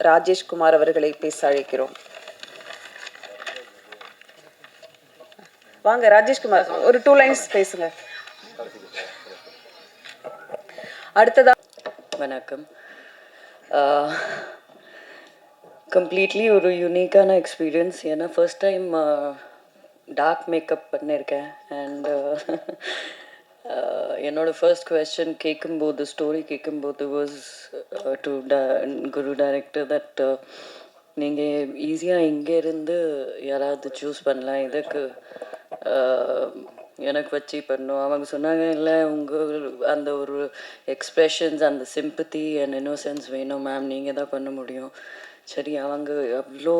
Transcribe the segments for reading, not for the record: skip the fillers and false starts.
ராஜேஷ்குமார் அவர்களை பேச அழைக்கிறோம். வாங்க ராஜேஷ்குமார், ஒரு 2 லைன்ஸ் பேசுங்க. அடுத்ததா வணக்கம். கம்ப்ளீட்லி ஒரு யூனிக்கான எக்ஸ்பீரியன்ஸ். ஏன்னா ஃபர்ஸ்ட் டைம் டார்க் மேக்கப் பண்ணியிருக்கேன். அண்ட் என்னோடய ஃபர்ஸ்ட் கொஸ்டின் கேட்கும்போது, ஸ்டோரி கேட்கும்போது was to Guru director that நீங்கள் ஈஸியாக இங்கேருந்து யாராவது சூஸ் பண்ணலாம், இதுக்கு எனக்கு வச்சு பண்ணும். அவங்க சொன்னாங்க, இல்லை உங்கள் அந்த ஒரு எக்ஸ்ப்ரெஷன்ஸ், அந்த சிம்பத்தி அண்ட் இன்னோசென்ஸ் வேணும் மேம், நீங்கள் தான் பண்ண முடியும். சரி, அவங்க அவ்வளோ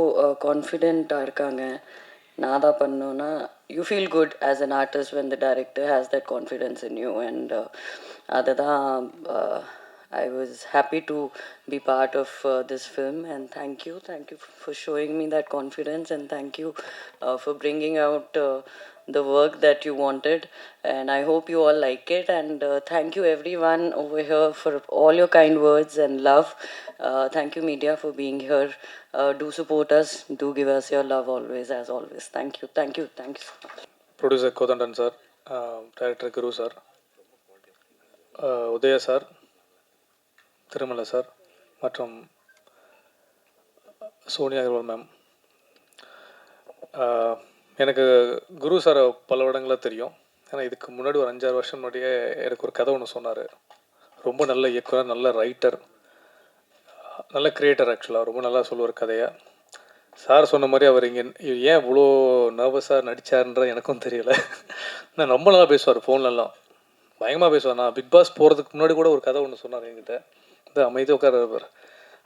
கான்ஃபிடெண்ட்டாக இருக்காங்க, நான் தான் பண்ணோன்னா you feel good as an artist when the director has that confidence in you. And அதை தான் I was happy to be part of this film, and thank you for showing me that confidence, and thank you for bringing out the work that you wanted, and I hope you all like it. And thank you everyone over here for all your kind words and love. Thank you media for being here. Do support us, do give us your love always, as always. Thank you so much. Producer Kodandan sir, director Guru sir, Udaya sir, Thirumalai sir மற்றும் Sonia Agarwal ma'am. எனக்கு குரு sir பல இடங்களில் தெரியும். ஏன்னா இதுக்கு முன்னாடி ஒரு 5-6 வருஷம் முன்னாடியே எனக்கு ஒரு கதை ஒன்று சொன்னார். ரொம்ப நல்ல இயக்குனர், நல்ல ரைட்டர், நல்ல கிரியேட்டர். ஆக்சுவலாக ரொம்ப நல்லா சொல்லுவார் கதையை. சார் சொன்ன மாதிரி அவர் இங்கே ஏன் இவ்வளோ நர்வஸாக நடித்தார்ன்ற எனக்கும் தெரியலை. நான் ரொம்ப நல்லா பேசுவார், ஃபோன்லலாம் பயங்கரமாக பேசுவார். நான் பிக் பாஸ் போகிறதுக்கு முன்னாடி கூட ஒரு கதை ஒன்று சொன்னார் என்கிட்ட. அமைதியாக உட்கார்றாரு.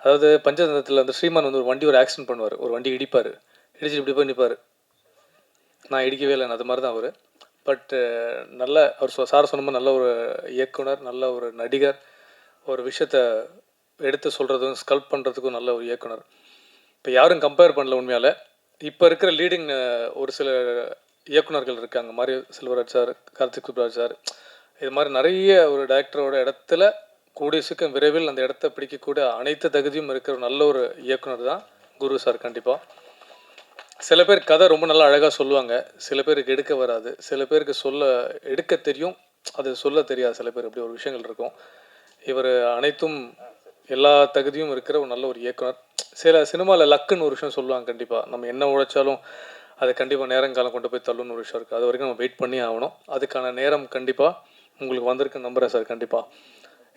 அதாவது பஞ்சதந்திரத்தில் அந்த ஸ்ரீமான் வந்து ஒரு வண்டி ஒரு ஆக்சிடென்ட் பண்ணுவார், ஒரு வண்டி இடிப்பார், இடிச்சு இப்படி போய் நிற்பார். நான் இடிக்கவே இல்லை, அது மாதிரி தான் அவர். பட் நல்ல அவர் சார் சொன்ன நல்ல ஒரு இயக்குனர், நல்ல ஒரு நடிகர், ஒரு விஷயத்தை எடுத்து சொல்கிறதுக்கும் ஸ்கல்ப் பண்ணுறதுக்கும் நல்ல ஒரு இயக்குனர். இப்போ யாரும் கம்பேர் பண்ணல உண்மையால். இப்போ இருக்கிற லீடிங் ஒரு சில இயக்குனர்கள் இருக்காங்க, மாதிரி செல்வராஜ் சார், கார்த்திக் சுப்ராஜ் சார், இது மாதிரி நிறைய ஒரு டைரக்டரோட இடத்துல கூடிய சீக்கிரம் விரைவில் அந்த இடத்த பிடிக்கக்கூடிய அனைத்து தகுதியும் இருக்கிற நல்ல ஒரு இயக்குனர் தான் குரு சார். கண்டிப்பாக சில பேர் கதை ரொம்ப நல்லா அழகாக சொல்லுவாங்க, சில பேருக்கு எடுக்க வராது, சில பேருக்கு எடுக்க தெரியும், அது சொல்ல தெரியாது. சில பேர் அப்படி ஒரு விஷயங்கள் இருக்கும். இவர் அனைத்தும் எல்லா தகுதியும் இருக்கிற ஒரு நல்ல ஒரு இயக்குனர். சில சினிமாவில் லக்குன்னு ஒரு விஷயம் சொல்லுவாங்க. கண்டிப்பாக நம்ம என்ன உழைச்சாலும் அது கண்டிப்பாக நேரங்காலம் கொண்டு போய் தள்ளுன்னு ஒரு விஷயம் இருக்குது. அது வரைக்கும் நம்ம வெயிட் பண்ணி ஆகணும். அதுக்கான நேரம் கண்டிப்பாக உங்களுக்கு வந்திருக்கு நம்புகிறேன் சார். கண்டிப்பாக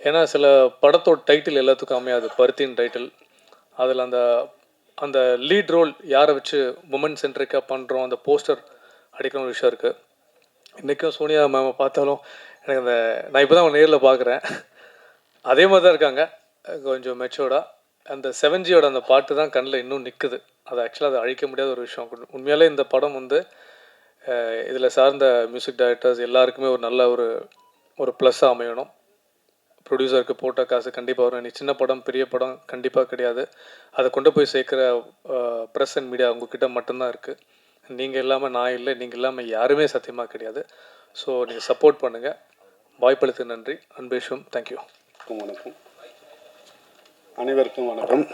ஏன்னா சில படத்தோட டைட்டில் எல்லாத்துக்கும் அமையாது. பருத்தின் டைட்டில், அதில் அந்த லீட் ரோல் யாரை வச்சு உமன் சென்ட்ரிக்காக பண்ணுறோம், அந்த போஸ்டர் அடிக்கிற ஒரு விஷயம் இருக்குது. இன்றைக்கும் சோனியா மேமை பார்த்தாலும் எனக்கு நான் இப்போ தான் அவன் நேரில் பார்க்குறேன், அதே மாதிரி தான் இருக்காங்க, கொஞ்சம் மெச்சோர்டாக. அந்த 7Gயோட அந்த பாட்டு தான் கண்ணில் இன்னும் நிற்குது. அது ஆக்சுவலாக அதை அழிக்க முடியாத ஒரு விஷயம். உண்மையாலே இந்த படம் வந்து இதில் சார்ந்த மியூசிக் டைரக்டர்ஸ் எல்லாருக்குமே ஒரு நல்ல ஒரு ப்ளஸ்ஸாக அமையணும். ப்ரொடியூசருக்கு போட்ட காசு கண்டிப்பாக வரும். நீ சின்ன படம் பெரிய படம் கண்டிப்பாக கிடையாது. அதை கொண்டு போய் சேர்க்குற ப்ரெஸ் அண்ட் மீடியா உங்ககிட்ட மட்டும்தான் இருக்குது. நீங்கள் இல்லாமல் நான் இல்லை, நீங்கள் இல்லாமல் யாருமே சத்தியமாக கிடையாது. ஸோ நீங்கள் சப்போர்ட் பண்ணுங்கள். வாய்ப்பளித்து நன்றி. அன்பேஷும். தேங்க்யூ. வணக்கம் அனைவருக்கும் வணக்கம்.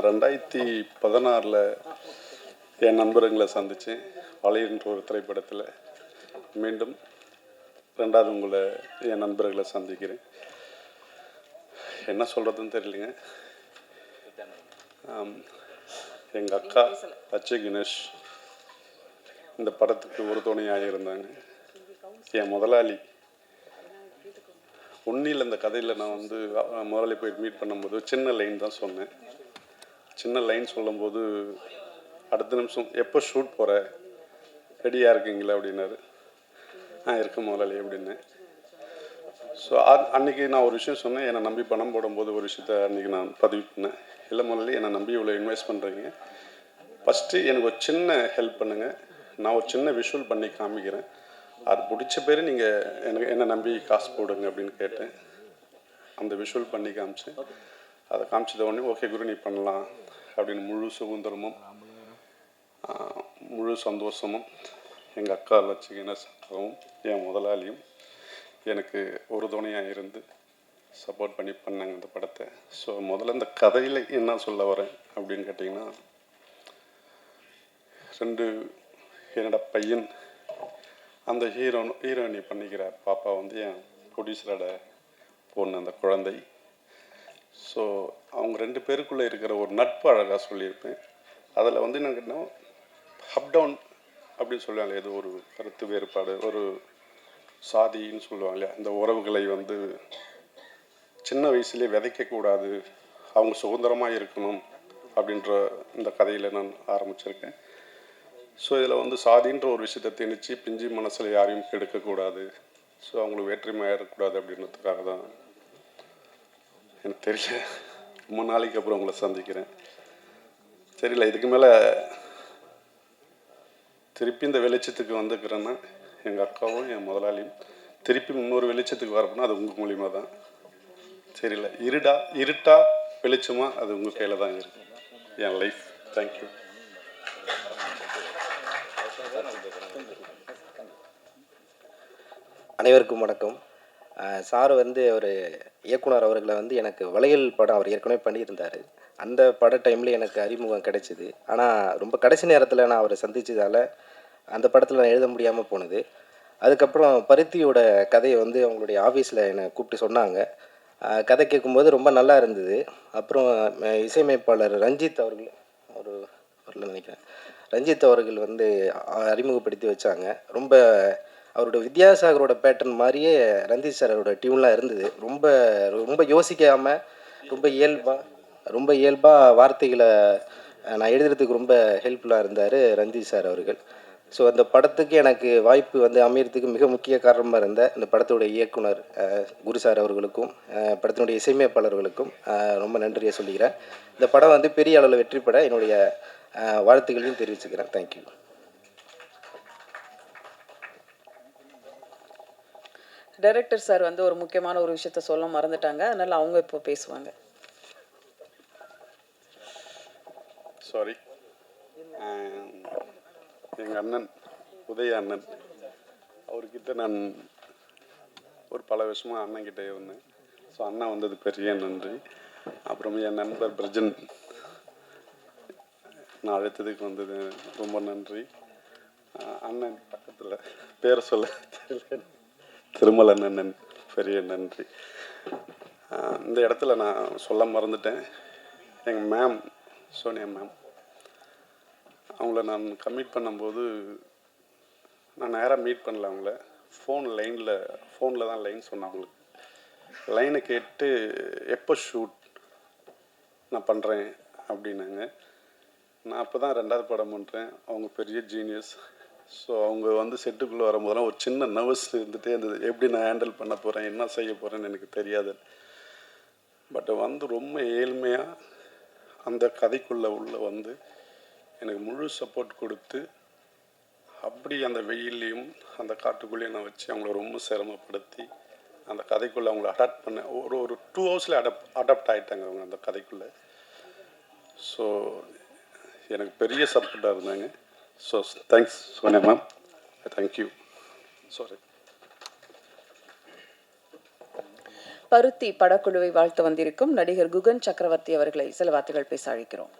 2016 என் நண்பர்களை சந்தித்து வளையன்ற ஒரு திரைப்படத்தில் மீண்டும் 2வது உங்களை என் நண்பர்களை சந்திக்கிறேன். என்ன சொல்கிறதுன்னு தெரியலைங்க. எங்கள் அக்கா அச்சு கணேஷ் இந்த படத்துக்கு ஒரு துணையாக இருந்தாங்க. என் முதலாளி உண்மையில் இந்த கதையில் நான் வந்து முதலாளி போய் மீட் பண்ணும்போது சின்ன லைன் தான் சொன்னேன். சின்ன லைன் சொல்லும்போது அடுத்த நிமிஷம் எப்போ ஷூட் போகிற, ரெடியாக இருக்கீங்களா அப்படின்னாரு. இருக்கு முதலாளி அப்படின்னேன். ஸோ அன்றைக்கி நான் ஒரு விஷயம் சொன்னேன். என்னை நம்பி பணம் போடும்போது ஒரு விஷயத்த அன்றைக்கி நான் பதிவு பண்ணேன். இல்லை முதலாளி, என்னை நம்பி இவ்வளோ இன்வெஸ்ட் பண்ணுறீங்க, ஃபஸ்ட்டு எனக்கு ஒரு சின்ன ஹெல்ப் பண்ணுங்கள், நான் ஒரு சின்ன விஷுவல் பண்ணி காமிக்கிறேன், அது பிடிச்ச பேர் நீங்கள் என்னை நம்பி காசு போடுங்க அப்படின்னு கேட்டேன். அந்த விஷுவல் பண்ணி காமிச்சேன். அதை காமிச்சத உடனே ஓகே குரு நீ பண்ணலாம் அப்படின்னு முழு சுதந்திரமும் முழு சந்தோஷமும் எங்கள் அக்கா லட்சுமியும் என் முதலாளியும் எனக்கு ஒரு துணையாக இருந்து சப்போர்ட் பண்ணி பண்ணாங்க இந்த படத்தை. ஸோ முதல்ல இந்த கதையில் என்ன சொல்ல வரேன் அப்படின்னு கேட்டிங்கன்னா, 2 என்னோட பையன் அந்த ஹீரோயினி பண்ணிக்கிற பாப்பா வந்து என் ப்ரொடியூசரோட பொண்ணு, அந்த குழந்தை. ஸோ அவங்க 2 பேருக்குள்ளே இருக்கிற ஒரு நட்பு அழகாக சொல்லியிருப்பேன். அதில் வந்து எனக்கு என்ன அப் டவுன் அப்படின்னு சொல்லுவாங்க, ஏதோ ஒரு கருத்து வேறுபாடு, ஒரு சாதின்னு சொல்லுவாங்க, இந்த உறவுகளை வந்து சின்ன வயசுலேயே விதைக்கக்கூடாது, அவங்க சுதந்திரமாக இருக்கணும் அப்படின்ற இந்த கதையில் நான் ஆரம்பிச்சிருக்கேன். ஸோ இதில் வந்து சாதின்ற ஒரு விஷயத்தை திணிச்சு பிஞ்சு மனசில் யாரையும் கெடுக்கக்கூடாது, ஸோ அவங்களுக்கு வேற்றுமையாக இருக்கக்கூடாது அப்படின்றதுக்காக தான். எனக்கு தெரியல, ரொம்ப நாளைக்கு அப்புறம் உங்களை சந்திக்கிறேன். தெரியல, இதுக்கு மேலே திருப்பி இந்த வெளிச்சத்துக்கு வந்துக்கிறேன்னா எங்கள் அக்காவும் என் முதலாளியும் திருப்பி இன்னொரு வெளிச்சத்துக்கு வரப்போனா அது உங்கள் மூலியமாக தான். தெரியல, இருட்டா வெளிச்சமா அது உங்கள் கையில் தான் இருக்கு என் லைஃப். தேங்க்யூ. அனைவருக்கும் வணக்கம். சார் வந்து ஒரு இயக்குனர் அவர்களை வந்து எனக்கு வளையல் படம் அவர் ஏற்கனவே பண்ணியிருந்தார். அந்த பட டைமில் எனக்கு அறிமுகம் கிடைச்சிது. ஆனால் ரொம்ப கடைசி நேரத்தில் நான் அவரை சந்தித்ததால் அந்த படத்தில் நான் எழுத முடியாமல் போனது. அதுக்கப்புறம் பருத்தியோட கதையை வந்து அவங்களுடைய ஆஃபீஸில் என்னை கூப்பிட்டு சொன்னாங்க. கதை கேட்கும்போது ரொம்ப நல்லா இருந்தது. அப்புறம் இசையமைப்பாளர் ரஞ்சித் அவர்கள் அவரில் நினைக்கிறேன், ரஞ்சித் அவர்கள் வந்து அறிமுகப்படுத்தி வச்சாங்க. ரொம்ப அவரோட வித்யாசாகரோட பேட்டர்ன் மாதிரியே ரஞ்சித் சாரோட டியூன்லாம் இருந்தது. ரொம்ப ரொம்ப யோசிக்காமல் ரொம்ப இயல்பாக வார்த்தைகளை நான் எழுதுறதுக்கு ரொம்ப ஹெல்ப்ஃபுல்லாக இருந்தார் ரஞ்சித் சார் அவர்கள். ஸோ அந்த படத்துக்கு எனக்கு வாய்ப்பு வந்து அமையறதுக்கு மிக முக்கிய காரணமாக இருந்த இந்த படத்துடைய இயக்குனர் குரு சார் அவர்களுக்கும் படத்தினுடைய இசையமைப்பாளர்களுக்கும் ரொம்ப நன்றியை சொல்லிக்கிறேன். இந்த படம் வந்து பெரிய அளவில் வெற்றி பெற என்னுடைய வாழ்த்துக்களையும் தெரிவிச்சுக்கிறேன். தேங்க்யூ. டைரக்டர் சார் வந்து ஒரு முக்கியமான ஒரு விஷயத்த சொல்ல மறந்துட்டாங்க, அதனால அவங்க இப்போ பேசுவாங்க. சாரி, எங்கள் அண்ணன் உதய அண்ணன் அவர்கிட்ட நான் ஒரு பல வருஷமாக அண்ணன்கிட்ட இருந்தேன். ஸோ அண்ணன் வந்தது பெரிய நன்றி. அப்புறம் என் நண்பர் பிரஜன் நான் அழைத்ததுக்கு வந்தது ரொம்ப நன்றி. அண்ணன் பக்கத்தில் பேர் சொல்ல திருமலன் அண்ணன், பெரிய நன்றி. இந்த இடத்துல நான் சொல்ல மறந்துட்டேன், எங்கள் மேம் சோனியா மேம், அவங்கள நான் கமிட் பண்ணும்போது நான் நேராக மீட் பண்ணல அவங்கள. ஃபோனில் தான் லைன் சொன்னேன் அவங்களுக்கு. லைனை கேட்டு எப்போ ஷூட் நான் பண்ணுறேன் அப்படின்னாங்க. நான் அப்போ தான் 2வது படம் பண்ணுறேன். அவங்க பெரிய ஜீனியஸ். ஸோ அவங்க வந்து செட்டுக்குள்ளே வரும்போதெல்லாம் ஒரு சின்ன நர்வஸ் இருந்துகிட்டே இருந்தது, எப்படி நான் ஹேண்டில் பண்ண போகிறேன், என்ன செய்ய போகிறேன்னு எனக்கு தெரியாது. பட் வந்து ரொம்ப ஏழ்மையாக அந்த கதைக்குள்ளே வந்து எனக்கு முழு சப்போர்ட் கொடுத்து, அப்படி அந்த வெயிலையும் அந்த காட்டுக்குள்ளேயும் நான் வச்சு அவங்கள ரொம்ப சிரமப்படுத்தி அந்த கதைக்குள்ளே அவங்கள அடாப்ட் பண்ணேன். ஒரு 2 ஹவர்ஸில் அடாப்ட் ஆகிட்டாங்க அவங்க அந்த கதைக்குள்ளே. ஸோ எனக்கு பெரிய சப்போர்ட்டாக இருந்தாங்க. So thanks Sonia ma'am, thank you. Sorry. பருத்தி படக்குழுவை வாழ்த்து வந்திருக்கும் நடிகர் குகன் சக்கரவர்த்தி அவர்களை சில வார்த்தைகள் பேச அழைக்கிறோம்.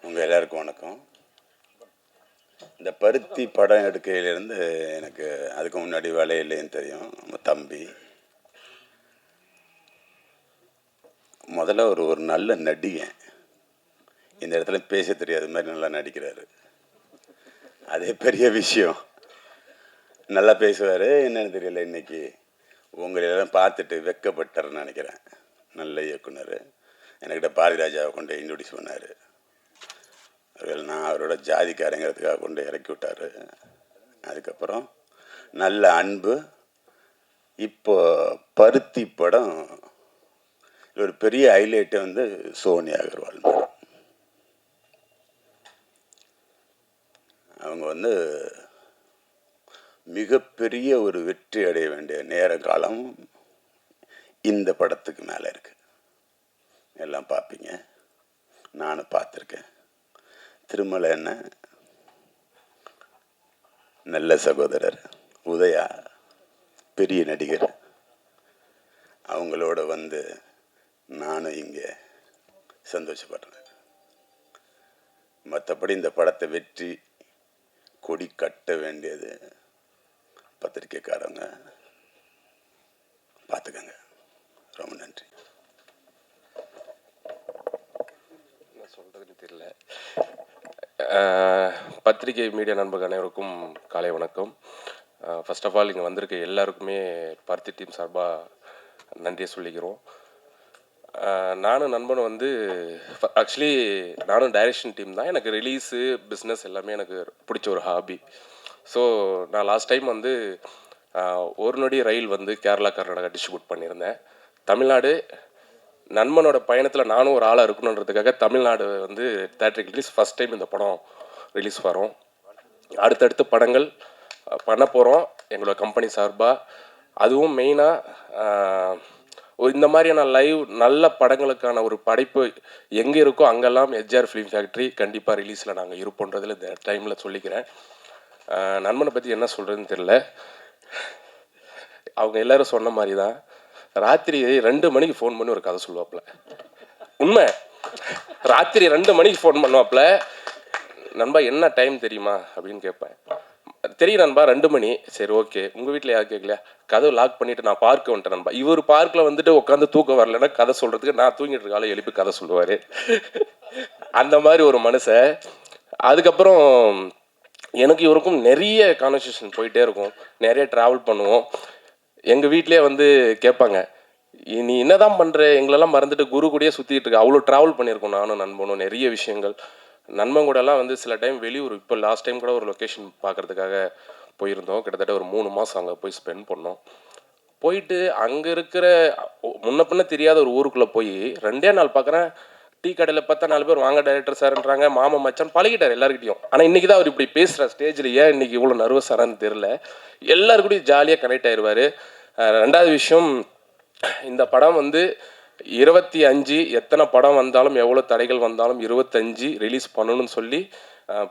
உங்கள் எல்லாருக்கும் வணக்கம். இந்த பருத்தி படம் எடுக்கையிலேருந்து எனக்கு அதுக்கு முன்னாடி வளையல்லையும் தெரியும். நம்ம தம்பி முதல்ல ஒரு நல்ல நடிகன், இந்த இடத்துல பேச தெரியாத மாதிரி நல்லா நடிக்கிறாரு, அதே பெரிய விஷயம். நல்லா பேசுவார், என்னன்னு தெரியல, இன்னைக்கு உங்களெல்லாம் பார்த்துட்டு வெக்கப்பட்டார்னு நினைக்கிறேன். நல்ல இயக்குனர். என்கிட்ட பாரதிராஜாவை கொண்டு இன்ட்ரோடியூஸ் பண்ணார். நான் அவரோட ஜாதிக்காரங்கிறதுக்காக கொண்டு இறக்கி விட்டார். அதுக்கப்புறம் நல்ல அன்பு. இப்போ பருத்தி படம் ஒரு பெரிய ஹைலைட்டு வந்து சோனியா அகர்வால் மேடம். அவங்க வந்து மிகப்பெரிய ஒரு வெற்றி அடைய வேண்டிய நேர காலம் இந்த படத்துக்கு மேலே இருக்கு. எல்லாம் பார்ப்பீங்க, நானும் பார்த்துருக்கேன். திருமலை என்ன நல்ல சகோதரர் உதயா, பெரிய நடிகர். அவங்களோட வந்து நானும் இங்கே சந்தோஷப்படுறேன். மற்றபடி இந்த படத்தை வெற்றி கொடி கட்ட வேண்டியது பத்திரிக்கைக்காரங்க, பார்த்துக்கங்க. ரொம்ப நன்றி. சொல்கிறதுன்னு தெரியல. பத்திரிகை மீடியா நண்பர்கள் அனைவருக்கும் காலை வணக்கம். ஃபர்ஸ்ட் ஆஃப் ஆல் இங்கே வந்திருக்க எல்லாருக்குமே பருத்தி டீம் சார்பாக நன்றியை சொல்லிக்கிறோம். நானும் நண்பனும் வந்து ஆக்சுவலி நானும் டைரக்ஷன் டீம் தான். எனக்கு ரிலீஸு பிஸ்னஸ் எல்லாமே எனக்கு பிடிச்ச ஒரு ஹாபி. ஸோ நான் லாஸ்ட் டைம் வந்து ஒரு நொடி ரயில் வந்து கேரளா கர்நாடகா டிஸ்ட்ரிபியூட் பண்ணியிருந்தேன். தமிழ்நாடு நண்பனோட பயணத்தில் நானும் ஒரு ஆளாக இருக்கணுன்றதுக்காக தமிழ்நாடு வந்து தேட்டருக்கு ரிலீஸ் ஃபஸ்ட் டைம் இந்த படம் ரிலீஸ் வரோம். அடுத்தடுத்து படங்கள் பண்ண போகிறோம் எங்களோட கம்பெனி சார்பாக. அதுவும் மெயினாக இந்த மாதிரியான லைவ் நல்ல படங்களுக்கான ஒரு படைப்பு எங்கே இருக்கோ அங்கெல்லாம் எச்ஆர் ஃபிலிம் ஃபேக்ட்ரி கண்டிப்பாக ரிலீஸில் நாங்கள் இருப்போன்றதில் இந்த டைமில் சொல்லிக்கிறேன். நண்பனை பற்றி என்ன சொல்கிறதுன்னு தெரில. அவங்க எல்லோரும் சொன்ன மாதிரி தான் ராத்திரி 2 மணிக்கு ஃபோன் பண்ணி ஒரு கதை சொல்லுவாப்புல. உண்மை, ராத்திரி 2 மணிக்கு ஃபோன் பண்ணுவாப்புல. நண்பா என்ன டைம் தெரியுமா அப்படின்னு கேட்பேன். தெரியும் நண்பா 2 மணி. சரி ஓகே, உங்கள் வீட்டில் யாரும் கேட்கலையா? கதவை லாக் பண்ணிவிட்டு நான் பார்க்க வந்துட்டேன் நண்பா. இவர் பார்க்கில் வந்துட்டு உட்காந்து தூக்கம் வரலன்னா கதை சொல்கிறதுக்கு நான் தூங்கிட்டு இருக்கால எழுப்பி கதை சொல்லுவார். அந்த மாதிரி ஒரு மனுஷன். அதுக்கப்புறம் எனக்கு இவருக்கும் நிறைய கான்வர்சேஷன் போயிட்டே இருக்கும், நிறைய ட்ராவல் பண்ணுவோம். எங்கள் வீட்டிலே வந்து கேட்பாங்க, நீ என்ன தான் பண்ணுற, எங்களெல்லாம் மறந்துட்டு குரு கூடயே சுற்றிட்டு இருக்க. அவ்வளோ ட்ராவல் பண்ணியிருக்கோம் நானும் நண்பனும், நிறைய விஷயங்கள். நண்பன் கூடலாம் வந்து சில டைம் வெளியூர், இப்போ லாஸ்ட் டைம் கூட ஒரு லொக்கேஷன் பார்க்குறதுக்காக போயிருந்தோம். கிட்டத்தட்ட ஒரு 3 மாதம் அங்கே போய் ஸ்பெண்ட் பண்ணோம். போயிட்டு அங்கே இருக்கிற முன்ன பின்ன தெரியாத ஒரு ஊருக்குள்ளே போய் 2 நாள் பார்க்குறேன். டீ கடையில் பார்த்தா 4 பேர் வாங்க டைரக்டர் சார்ன்றாங்க, மாமா மச்சான் பழகிட்டார் எல்லாருக்கிட்டையும். ஆனால் இன்றைக்கி தான் அவர் இப்படி பேசுகிறார் ஸ்டேஜில். ஏன் இன்றைக்கி இவ்வளோ நர்வஸ் ஆனான்னு தெரில. எல்லாருக்கூடையும் ஜாலியாக கனெக்ட் ஆயிடுவார். 2வது விஷயம், இந்த படம் வந்து 25 எத்தனை படம் வந்தாலும் எவ்வளோ தடைகள் வந்தாலும் 25 ரிலீஸ் பண்ணணும்னு சொல்லி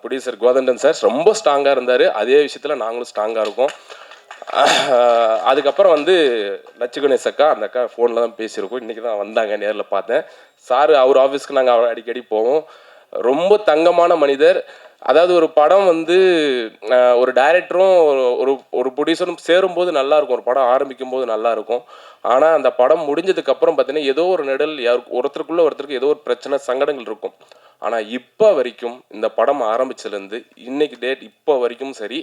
ப்ரொடியூசர் கோதண்டன் சார் ரொம்ப ஸ்ட்ராங்காக இருந்தார். அதே விஷயத்தில் நாங்களும் ஸ்ட்ராங்காக இருக்கோம். அதுக்கப்புறம் வந்து லட்சு கணேஷ் அக்கா, அந்த அக்கா ஃபோனில் தான் பேசியிருக்கோம். இன்றைக்கி தான் வந்தாங்க, நேரில் பார்த்தேன். சார் அவர் ஆஃபீஸ்க்கு நாங்கள் அடிக்கடி போவோம். ரொம்ப தங்கமான மனிதர். அதாவது ஒரு படம் வந்து ஒரு டைரக்டரும் ஒரு ப்ரொடியூசரும் சேரும்போது நல்லாயிருக்கும், ஒரு படம் ஆரம்பிக்கும் போது நல்லாயிருக்கும். ஆனால் அந்த படம் முடிஞ்சதுக்கப்புறம் பார்த்தீங்கன்னா ஏதோ ஒரு நெடல் ஒருத்தருக்குள்ளே ஒருத்தருக்கு ஏதோ ஒரு பிரச்சனை சங்கடங்கள் இருக்கும். ஆனால் இப்போ வரைக்கும் இந்த படம் ஆரம்பிச்சதுலேருந்து இன்னைக்கு டேட் இப்போ வரைக்கும் சரி,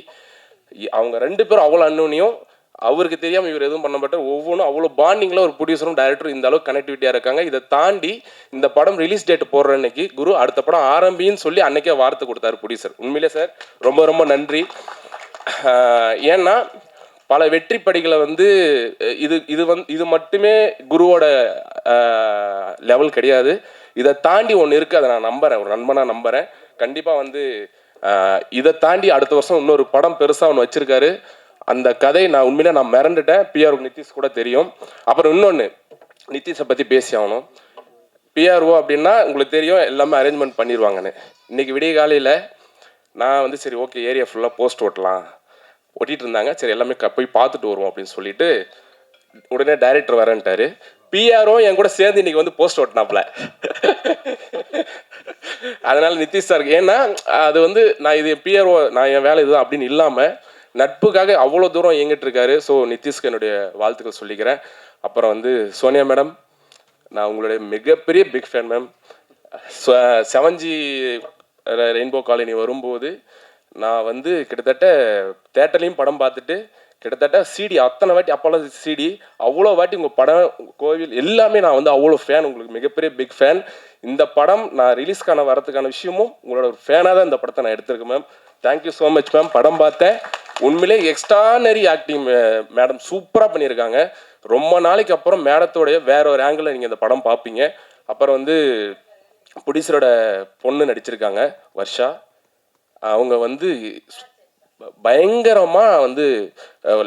அவங்க 2 பேரும் அவ்வளோ அன்னோனியும், அவருக்கு தெரியாமல் இவர் எதுவும் பண்ண மாட்டார். ஒவ்வொன்றும் அவ்வளோ பாண்டிங்கில் ஒரு ப்ரொடியூசரும் டைரக்டரும் இந்த அளவுக்கு கனெக்டிவிட்டியாக இருக்காங்க. இதை தாண்டி இந்த படம் ரிலீஸ் டேட் போடுற அன்னைக்கு குரு அடுத்த படம் ஆரம்பின்னு சொல்லி அன்னைக்கே வார்த்தை கொடுத்தாரு ப்ரொடியூசர். உண்மையிலே சார் ரொம்ப ரொம்ப நன்றி. ஏன்னா பல வெற்றி படிகளை வந்து இது மட்டுமே குருவோட லெவல் கிடையாது. இதை தாண்டி ஒன்று இருக்குது, அதை நான் நம்புகிறேன், ஒரு நண்பனாக நம்புகிறேன். கண்டிப்பாக வந்து இதை தாண்டி அடுத்த வருஷம் இன்னொரு படம் பெருசாக ஒன்று வச்சுருக்காரு. அந்த கதை நான் உண்மையிலே நான் மிரண்டுட்டேன். பிஆர் நிதிஷ் கூட தெரியும். அப்புறம் இன்னொன்று, நிதிஷை பற்றி பேசி ஆகணும். பிஆர்ஓ அப்படின்னா உங்களுக்கு தெரியும், எல்லாமே அரேஞ்ச்மெண்ட் பண்ணிடுவாங்கன்னு. இன்றைக்கி விடிய காலையில் நான் வந்து சரி ஓகே ஏரியா ஃபுல்லாக போஸ்ட் ஒட்டிகிட்டு இருந்தாங்க. சரி எல்லாமே போய் பார்த்துட்டு வருவோம் அப்படின்னு சொல்லிட்டு உடனே டைரக்டர் வரேன்ட்டாரு. பிஆர்ஓ என் கூட சேர்ந்து இன்றைக்கி வந்து போஸ்ட் ஓட்டினாப்புல. அதனால் நிதிஷ் சார், ஏன்னா அது வந்து நான் இது பிஆர்ஓ நான் என் வேலை இதுதான் அப்படின்னு இல்லாமல் நட்புக்காக அவ்வளோ தூரம் இயங்கிட்டு இருக்காரு. ஸோ நிதிஷ்க்கு என்னுடைய வாழ்த்துக்கள் சொல்லிக்கிறேன். அப்புறம் வந்து சோனியா மேடம், நான் உங்களுடைய மிகப்பெரிய big fan ma'am. 7G rainbow colony வரும்போது நான் வந்து கிட்டத்தட்ட தேட்டர்லேயும் படம் பார்த்துட்டு கிட்டத்தட்ட சிடி அத்தனை வாட்டி, அப்போல்லாம் சிடி அவ்வளோ வாட்டி உங்கள் படம் கோவில் எல்லாமே நான் வந்து அவ்வளோ ஃபேன், உங்களுக்கு மிகப்பெரிய பிக் ஃபேன். இந்த படம் நான் ரிலீஸ்க்கான வரதுக்கான விஷயமும் உங்களோட ஒரு ஃபேனாக தான் இந்த படத்தை நான் எடுத்திருக்கேன் ma'am. Thank you so much ma'am. படம் பார்த்தேன், உண்மையிலே எக்ஸ்ட்ரானரி ஆக்டிங் மேடம், சூப்பராக பண்ணியிருக்காங்க. ரொம்ப நாளைக்கு அப்புறம் மேடத்தோடைய வேற ஒரு ஆங்கிளில் நீங்கள் இந்த படம் பார்ப்பீங்க. அப்புறம் வந்து ப்ரொடியூசரோட பொண்ணு நடிச்சிருக்காங்க வர்ஷா. அவங்க வந்து பயங்கரமாக வந்து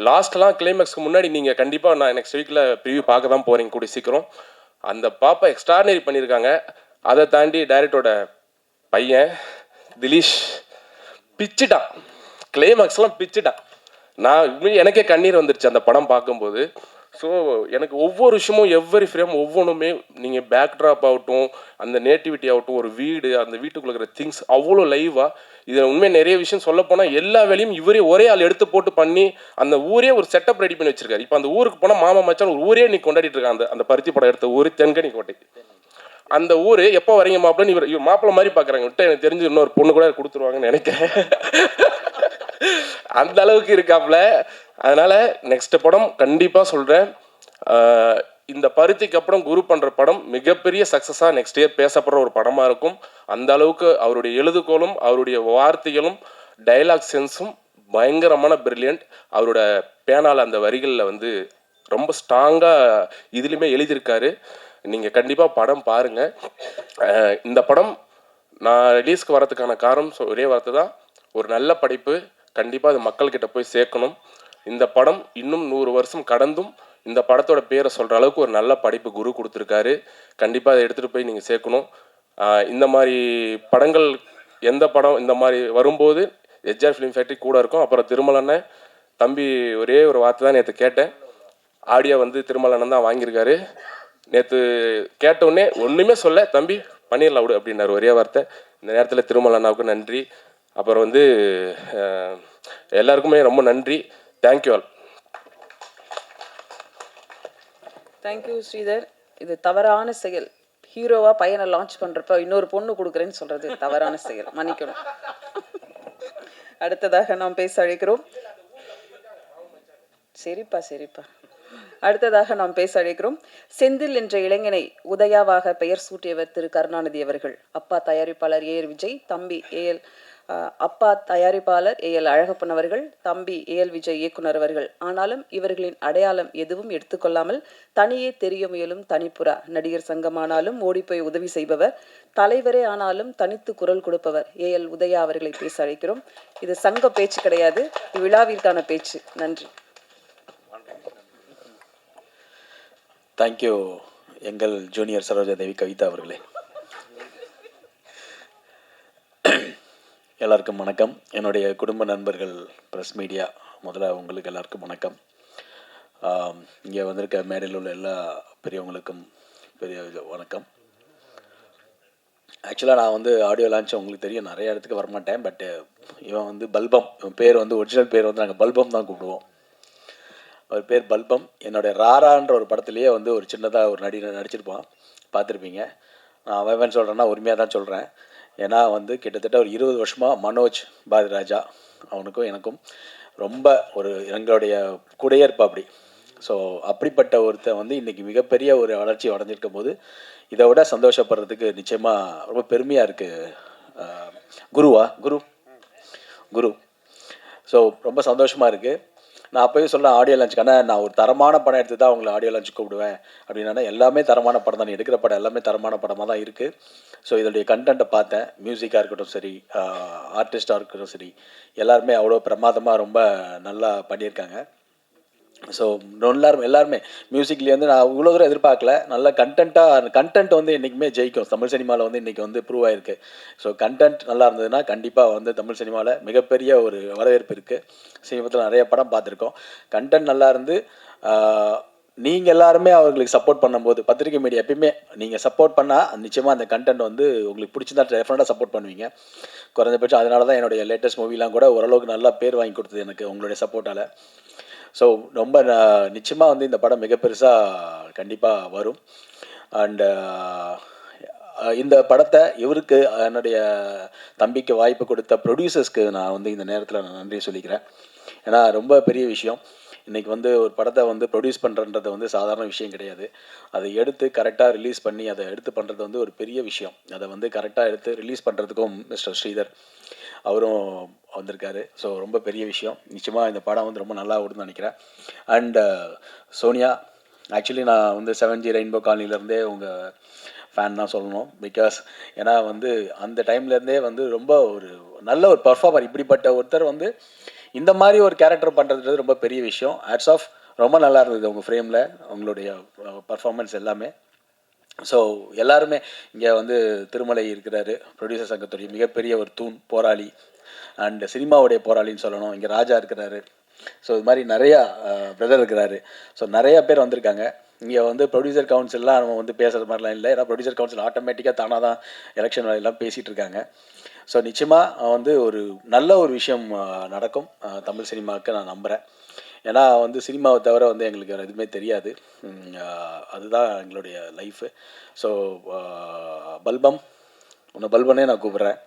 லாஸ்ட்லாம் கிளைமேக்ஸ்க்கு முன்னாடி நீங்கள் கண்டிப்பாக நான் நெக்ஸ்ட் வீக்கில் ப்ரிவியூ பார்க்க தான் போகிறீங்க கூடிய சீக்கிரம். அந்த பாப்பா எக்ஸ்ட்ரானரி பண்ணியிருக்காங்க. அதை தாண்டி டைரக்டரோட பையன் திலீஷ் பிச்சுட்டான். கிளைமேக்ஸ்லாம் பிச்சுட்டான். நான் எனக்கே கண்ணீர் வந்துருச்சு அந்த படம் பார்க்கும்போது. ஸோ எனக்கு ஒவ்வொரு விஷயமும் எவ்வரி ஃப்ரேம் ஒவ்வொன்றுமே நீங்கள் பேக்ட்ராப் ஆகட்டும், அந்த நேட்டிவிட்டி ஆகட்டும், ஒரு வீடு, அந்த வீட்டுக்குள்ள இருக்கிற திங்ஸ் அவ்வளோ லைவாக. இதில் உண்மையாக நிறைய விஷயம் சொல்லப்போனால் எல்லா வேலையும் இவரே ஒரே ஆள் எடுத்து போட்டு பண்ணி அந்த ஊரே ஒரு செட்டப் ரெடி பண்ணி வச்சிருக்காரு. இப்போ அந்த ஊருக்கு போனால் மாமா மச்சான் ஒரு ஊரே நீ கொண்டாடிட்டு இருக்காங்க. அந்த பருத்தி படம் எடுத்த ஊர் தென்கனி கோட்டை. அந்த ஊர் எப்போ வரீங்க மாப்பிள்ளன்னு இவர் மாப்பிள்ளை மாதிரி பார்க்குறாங்க. விட்டு எனக்கு தெரிஞ்சு இன்னொரு பொண்ணு கூட கொடுத்துருவாங்கன்னு நினைக்கிறேன். அந்த அளவுக்கு இருக்காப்புல. அதனால நெக்ஸ்ட் படம் கண்டிப்பாக சொல்கிறேன், இந்த பருத்திக்கு அப்புறம் குரு பண்ணுற படம் மிகப்பெரிய சக்ஸஸாக நெக்ஸ்ட் இயர் பேசப்படுற ஒரு படமாக இருக்கும். அந்த அளவுக்கு அவருடைய எழுதுகோளும் அவருடைய வார்த்தைகளும் டைலாக் சென்ஸும் பயங்கரமான பிரில்லியன்ட். அவரோட பேனால் அந்த வரிகளில் வந்து ரொம்ப ஸ்ட்ராங்காக இதுலேயுமே எழுதியிருக்காரு. நீங்கள் கண்டிப்பாக படம் பாருங்கள். இந்த படம் நான் ரிலீஸ்க்கு வரதுக்கான காரணம் ஒரே வார்த்தை தான், ஒரு நல்ல படைப்பு. கண்டிப்பாக அது மக்கள்கிட்ட போய் சேர்க்கணும். இந்த படம் இன்னும் 100 வருஷம் கடந்தும் இந்த படத்தோட பேரை சொல்கிற அளவுக்கு ஒரு நல்ல படைப்பு குரு கொடுத்துருக்காரு. கண்டிப்பாக அதை எடுத்துகிட்டு போய் நீங்கள் சேர்க்கணும். இந்த மாதிரி படங்கள் எந்த படம் இந்த மாதிரி வரும்போது எஸ்ஆர் ஃபிலிம் ஃபேக்ட்ரி கூட இருக்கும். அப்புறம் திருமலண்ணன் தம்பி ஒரே ஒரு வார்த்தை தான் நேற்று கேட்டேன். ஆடியோ வந்து திருமலண்ணன் தான் வாங்கியிருக்காரு. நேற்று கேட்டவுடனே ஒன்றுமே சொல்ல, தம்பி பண்ணிடலாம் விடு அப்படின்னாரு ஒரே வார்த்தை. இந்த நேரத்தில் திருமலண்ணாவுக்கு நன்றி. அப்புறம் வந்து எல்லாருக்குமே ரொம்ப நன்றி. Thank you all. தேங்க்யூ ஸ்ரீதர். இது தவறான செயல். ஹீரோவா பையனை லான்ச் பண்றப்ப இன்னொரு பொண்ணு கொடுக்குறேன்னு சொல்றது தவறான செயல், மன்னிக்கணும். அடுத்ததாக நாம் பேச அழைக்கிறோம். சரிப்பா. அடுத்ததாக நாம் பேச அழைக்கிறோம். செந்தில் என்ற இளைஞனை உதயாவாக பெயர் சூட்டியவர் திரு கருணாநிதி அவர்கள். அப்பா தயாரிப்பாளர் ஏ.ஆர். விஜய், தம்பி அப்பா தயாரிப்பாளர் ஏ.எல். அழகப்பன் அவர்கள், தம்பி ஏ.எல். விஜய் இயக்குனர் அவர்கள். ஆனாலும் இவர்களின் அடையாளம் எதுவும் எடுத்துக்கொள்ளாமல் தனியே தெரிய முயலும் தனிப்புறா. நடிகர் சங்கமானாலும் ஓடிப்போய் உதவி செய்பவர், தலைவரே ஆனாலும் தனித்து குரல் கொடுப்பவர் ஏ.எல். உதயா அவர்களை பேச அழைக்கிறோம். இது சங்க பேச்சு கிடையாது, விழாவிற்கான பேச்சு. நன்றி. தேங்க்யூ எங்கள் ஜூனியர் சரோஜா தேவி கவிதா அவர்களே. எல்லாருக்கும் வணக்கம். என்னுடைய குடும்ப நண்பர்கள், ப்ரெஸ் மீடியா, முதல்ல உங்களுக்கு எல்லாருக்கும் வணக்கம். இங்கே வந்திருக்க மேடையில் உள்ள எல்லா பெரியவங்களுக்கும் பெரிய வணக்கம். ஆக்சுவலாக நான் வந்து ஆடியோ லான்ச் உங்களுக்கு தெரியும், நிறைய இடத்துக்கு வரமாட்டேன். பட்டு இவன் வந்து பல்பம், இவன் பேர் வந்து ஒரிஜினல் பேர் வந்து நாங்கள் பல்பம் தான் கூப்பிடுவோம். அவர் பேர் பல்பம். என்னுடைய ராரான்ற ஒரு படத்துலேயே வந்து ஒரு சின்னதாக ஒரு நடிச்சிருப்பான், பார்த்துருப்பீங்க. நான் அவன் சொல்கிறேன்னா உரிமையாக தான் சொல்கிறேன். ஏன்னா வந்து கிட்டத்தட்ட ஒரு 20 வருஷமாக மனோஜ் பாரதிராஜா அவனுக்கும் எனக்கும் ரொம்ப ஒரு எங்களுடைய கூடையே இருப்பா அப்படி. ஸோ அப்படிப்பட்ட ஒருத்தன் வந்து இன்றைக்கி மிகப்பெரிய ஒரு வளர்ச்சி அடைஞ்சிருக்கும் போது இதை விட சந்தோஷப்படுறதுக்கு நிச்சயமாக ரொம்ப பெருமையாக இருக்குது. குரு. ஸோ ரொம்ப சந்தோஷமாக இருக்குது. நான் அப்போயே சொல்ல ஆடியோ லான்ச்சுக்கான நான் ஒரு தரமான படம் எடுத்து தான் அவங்களை ஆடியோ லான்ச்சு கூப்பிடுவேன் அப்படின்னா, எல்லாமே தரமான படம் தான், நீ எடுக்கிற படம் எல்லாமே தரமான படமாக தான் இருக்குது. ஸோ இதோடைய கண்டென்ட்டை பார்த்தேன். மியூசிக்காக இருக்கட்டும் சரி, ஆர்டிஸ்டாக இருக்கட்டும் சரி, எல்லாருமே அவ்வளோ பிரமாதமாக ரொம்ப நல்லா பண்ணியிருக்காங்க. ஸோ எல்லாருமே மியூசிக்லேருந்து நான் இவ்வளோ தூரம் எதிர்பார்க்கல. நல்ல கண்டென்ட் வந்து என்றைக்குமே ஜெயிக்கும். தமிழ் சினிமாவில் வந்து இன்றைக்கி வந்து ப்ரூவ் ஆகிருக்கு. ஸோ கண்டென்ட் நல்லா இருந்ததுன்னா கண்டிப்பாக வந்து தமிழ் சினிமாவில் மிகப்பெரிய ஒரு வரவேற்பு இருக்குது. சமீபத்தில் நிறைய படம் பார்த்துருக்கோம். கண்டென்ட் நல்லா இருந்து நீங்கள் எல்லாருமே அவர்களுக்கு சப்போர்ட் பண்ணும்போது, பத்திரிகை மீடியா எப்பயுமே நீங்கள் சப்போர்ட் பண்ணால் நிச்சயமாக அந்த கண்டென்ட் வந்து உங்களுக்கு பிடிச்சிருந்தா டெஃபினட்டாக சப்போர்ட் பண்ணுவீங்க. குறைஞ்சபட்சம் அதனால தான் என்னுடைய லேட்டஸ்ட் மூவிலாம் கூட ஓரளவுக்கு நல்லா பேர் வாங்கி கொடுத்தது எனக்கு உங்களுடைய சப்போர்ட்டால். ஸோ ரொம்ப நிச்சயமாக வந்து இந்த படம் மிக பெருசாக கண்டிப்பாக வரும். அண்டு இந்த படத்தை இவருக்கு என்னுடைய தம்பிக்கு வாய்ப்பு கொடுத்த ப்ரொடியூசர்ஸ்க்கு நான் வந்து இந்த நேரத்தில் நான் நன்றி சொல்லிக்கிறேன். ஏன்னா ரொம்ப பெரிய விஷயம். இன்றைக்கி வந்து ஒரு படத்தை வந்து ப்ரொடியூஸ் பண்ணுறன்றது வந்து சாதாரண விஷயம் கிடையாது. அதை எடுத்து கரெக்டாக ரிலீஸ் பண்ணி அதை எடுத்து பண்ணுறது வந்து ஒரு பெரிய விஷயம். அதை வந்து கரெக்டாக எடுத்து ரிலீஸ் பண்ணுறதுக்கும் மிஸ்டர் ஸ்ரீதர் அவரும் வந்திருக்காரு. ஸோ ரொம்ப பெரிய விஷயம். நிச்சயமாக இந்த படம் வந்து ரொம்ப நல்லா ஓடுன்னு நினைக்கிறேன். அண்டு சோனியா, ஆக்சுவலி நான் வந்து 7G ரெயின்போ காலனிலேருந்தே உங்கள் ஃபேன் தான் சொல்லணும். பிகாஸ் ஏன்னா வந்து அந்த டைம்லேருந்தே வந்து ரொம்ப ஒரு நல்ல ஒரு பர்ஃபார்மர். இப்படிப்பட்ட ஒருத்தர் வந்து இந்த மாதிரி ஒரு கேரக்டர் பண்ணுறது ரொம்ப பெரிய விஷயம். Hats off. ரொம்ப நல்லா இருந்தது உங்கள் ஃப்ரேமில் உங்களுடைய பர்ஃபார்மன்ஸ் எல்லாமே. ஸோ எல்லாருமே இங்கே வந்து திருமலை இருக்கிறாரு, ப்ரொடியூசர் சங்கத்துடைய மிகப்பெரிய ஒரு தூண், போராளி. அண்ட் சினிமாவுடைய போராளின்னு சொல்லணும். இங்கே ராஜா இருக்கிறாரு. ஸோ இது மாதிரி நிறையா பிரதர் இருக்கிறாரு. ஸோ நிறையா பேர் வந்திருக்காங்க. இங்கே வந்து ப்ரொடியூசர் கவுன்சில்லாம் நம்ம வந்து பேசுகிற மாதிரிலாம் இல்லை. ஏன்னா ப்ரொடியூசர் கவுன்சில் ஆட்டோமேட்டிக்காக தானாக தான் எலெக்ஷன் எல்லாம் பேசிகிட்டு இருக்காங்க. ஸோ நிச்சயமாக வந்து ஒரு நல்ல ஒரு விஷயம் நடக்கும் தமிழ் சினிமாவுக்கு நான் நம்புகிறேன். ஏன்னா வந்து சினிமாவை தவிர வந்து எங்களுக்கு வேறு எதுவுமே தெரியாது. அதுதான் எங்களுடைய லைஃபு. ஸோ பல்பம், உன்னை பல்பனே நான் கூப்பிட்றேன்.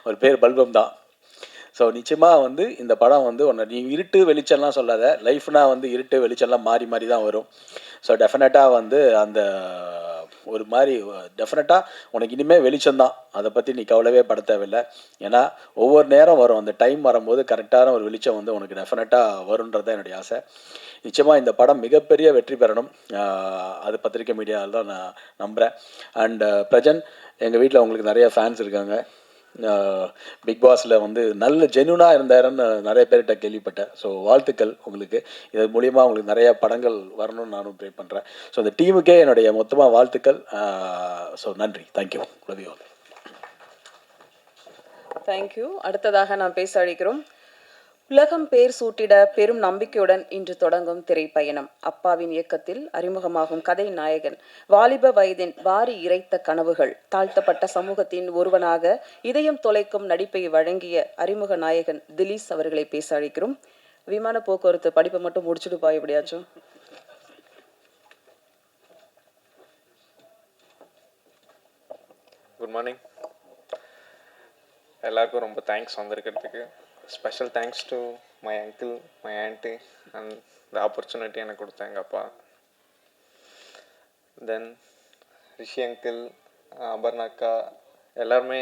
ஒரு பேர் பல்பம் தான். ஸோ நிச்சயமாக வந்து இந்த படம் வந்து ஒன்று நீ இருட்டு வெளிச்சம்லாம் சொல்லாத, லைஃப்னால் வந்து இருட்டு வெளிச்சம்லாம் மாறி மாறி தான் வரும். ஸோ டெஃபினட்டாக வந்து அந்த ஒரு மாதிரி டெஃபினட்டாக உனக்கு இனிமேல் வெளிச்சம்தான், அதை பற்றி நீ கவலைவே பட தேவையில்லை. ஏன்னா ஒவ்வொரு நேரம் வரும், அந்த டைம் வரும்போது கரெக்டான ஒரு வெளிச்சம் வந்து உனக்கு டெஃபினட்டாக வருன்றது தான் என்னுடைய ஆசை. நிச்சயமாக இந்த படம் மிகப்பெரிய வெற்றி பெறணும், அது பத்திரிக்கை மீடியாவில் தான் நான் நம்புகிறேன். அண்ட் பிரஜன், எங்கள் வீட்டில் உங்களுக்கு நிறைய ஃபேன்ஸ் இருக்காங்க. பிக் பாஸில் வந்து நல்ல ஜென்யூனாக இருந்தாருன்னு நிறைய பேர்கிட்ட கேள்விப்பட்டேன். ஸோ வாழ்த்துக்கள் உங்களுக்கு. இது மூலிமா உங்களுக்கு நிறைய படங்கள் வரணும்னு நானும் ப்ரே பண்ணுறேன். ஸோ இந்த டீமுக்கே என்னுடைய மொத்தமாக வாழ்த்துக்கள். ஸோ நன்றி, thank you. Love you all. Thank you. அடுத்ததாக நாம் பேச அழைக்கிறோம். உலகம் பேர் சூட்டிட பெரும் நம்பிக்கையுடன் இன்று தொடங்கும் திரைப்பயணம். அப்பாவின் இயக்கத்தில் அறிமுகமாகும் கதை நாயகன். வாலிப வயதின் வாரி இறைத்த கனவுகள், தாழ்த்தப்பட்ட சமூகத்தின் ஒருவனாக இதயம் தொலைக்கும் நடிப்பை வழங்கிய அறிமுக நாயகன் திலீஸ் அவர்களை பேச அழைக்கிறோம். விமான போக்குவரத்து படிப்பை மட்டும் முடிச்சுட்டு போய் எப்படியாச்சும். Good morning. எல்லாருக்கும் ரொம்ப தேங்க்ஸ் வந்திருக்கிறதுக்கு. Special thanks to my uncle, my aunty and இந்த ஆப்பர்ச்சுனிட்டி எனக்கு கொடுத்த எங்கள் அப்பா. தென் ரிஷி அங்கிள், அபர்ணாக்கா, எல்லாருமே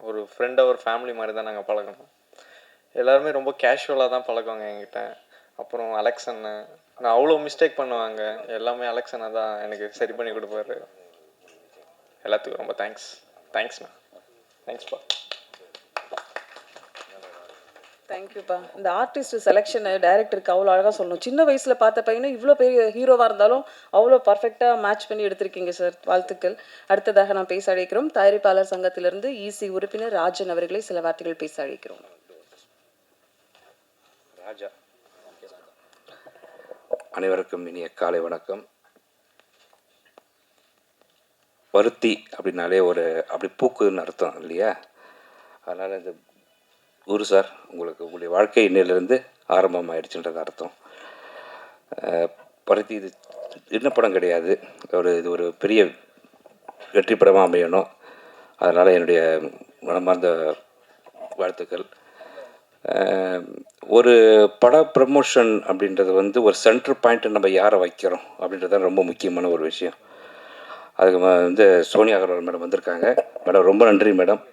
ஒரு ஃப்ரெண்டாக ஒரு ஃபேமிலி மாதிரி தான் நாங்கள் பழகணும். எல்லாருமே ரொம்ப கேஷுவலாக தான் பழகுவாங்க என்கிட்ட. அப்புறம் அலெக்ஸ் அண்ணன், நான் அவ்வளோ மிஸ்டேக் பண்ணுவாங்க, எல்லாமே அலெக்ஸ் அண்ணன் தான் எனக்கு சரி பண்ணி கொடுப்பாரு. எல்லாத்துக்கும் ரொம்ப தேங்க்ஸ்ண்ணா. தேங்க்ஸ்ப்பா. தேங்க்யூப்பா. இந்த ஆர்டிஸ்ட் செலெக்ஷன் டைரக்டருக்கு அவ்வளோ அழகாக சொல்லணும். சின்ன வயசில் பார்த்த பையனும் இவ்வளோ பெரிய ஹீரோவாக இருந்தாலும் அவ்வளோ பர்ஃபெக்டாக மேட்ச் பண்ணி எடுத்திருக்கீங்க சார், வாழ்த்துக்கள். அடுத்ததாக நான் பேச அழைக்கிறோம் தயாரிப்பாளர் சங்கத்திலிருந்து இசி உறுப்பினர் ராஜன் அவர்களை சில வார்த்தைகள் பேச அழைக்கிறோம். ராஜா, அனைவருக்கும் இனிய காலை வணக்கம். பருத்தி அப்படின்னாலே ஒரு அப்படி பூக்குன்னு அர்த்தம் இல்லையா? அதனால் இந்த குரு சார், உங்களுடைய வாழ்க்கை இன்னிலிருந்து ஆரம்பமாயிடுச்சுன்றது அர்த்தம். பருத்தி இது சின்ன படம் கிடையாது, இது ஒரு பெரிய வெற்றி படமாக அமையணும். அதனால் என்னுடைய மனமார்ந்த வாழ்த்துக்கள். ஒரு பட ப்ரமோஷன் அப்படின்றது வந்து ஒரு சென்டர் பாயிண்ட்டு நம்ம யாரை வைக்கிறோம் அப்படின்றது தான் ரொம்ப முக்கியமான ஒரு விஷயம். அதுக்கு வந்து சோனியா அகர்வால் மேடம் வந்திருக்காங்க. மேடம் ரொம்ப நன்றி மேடம்.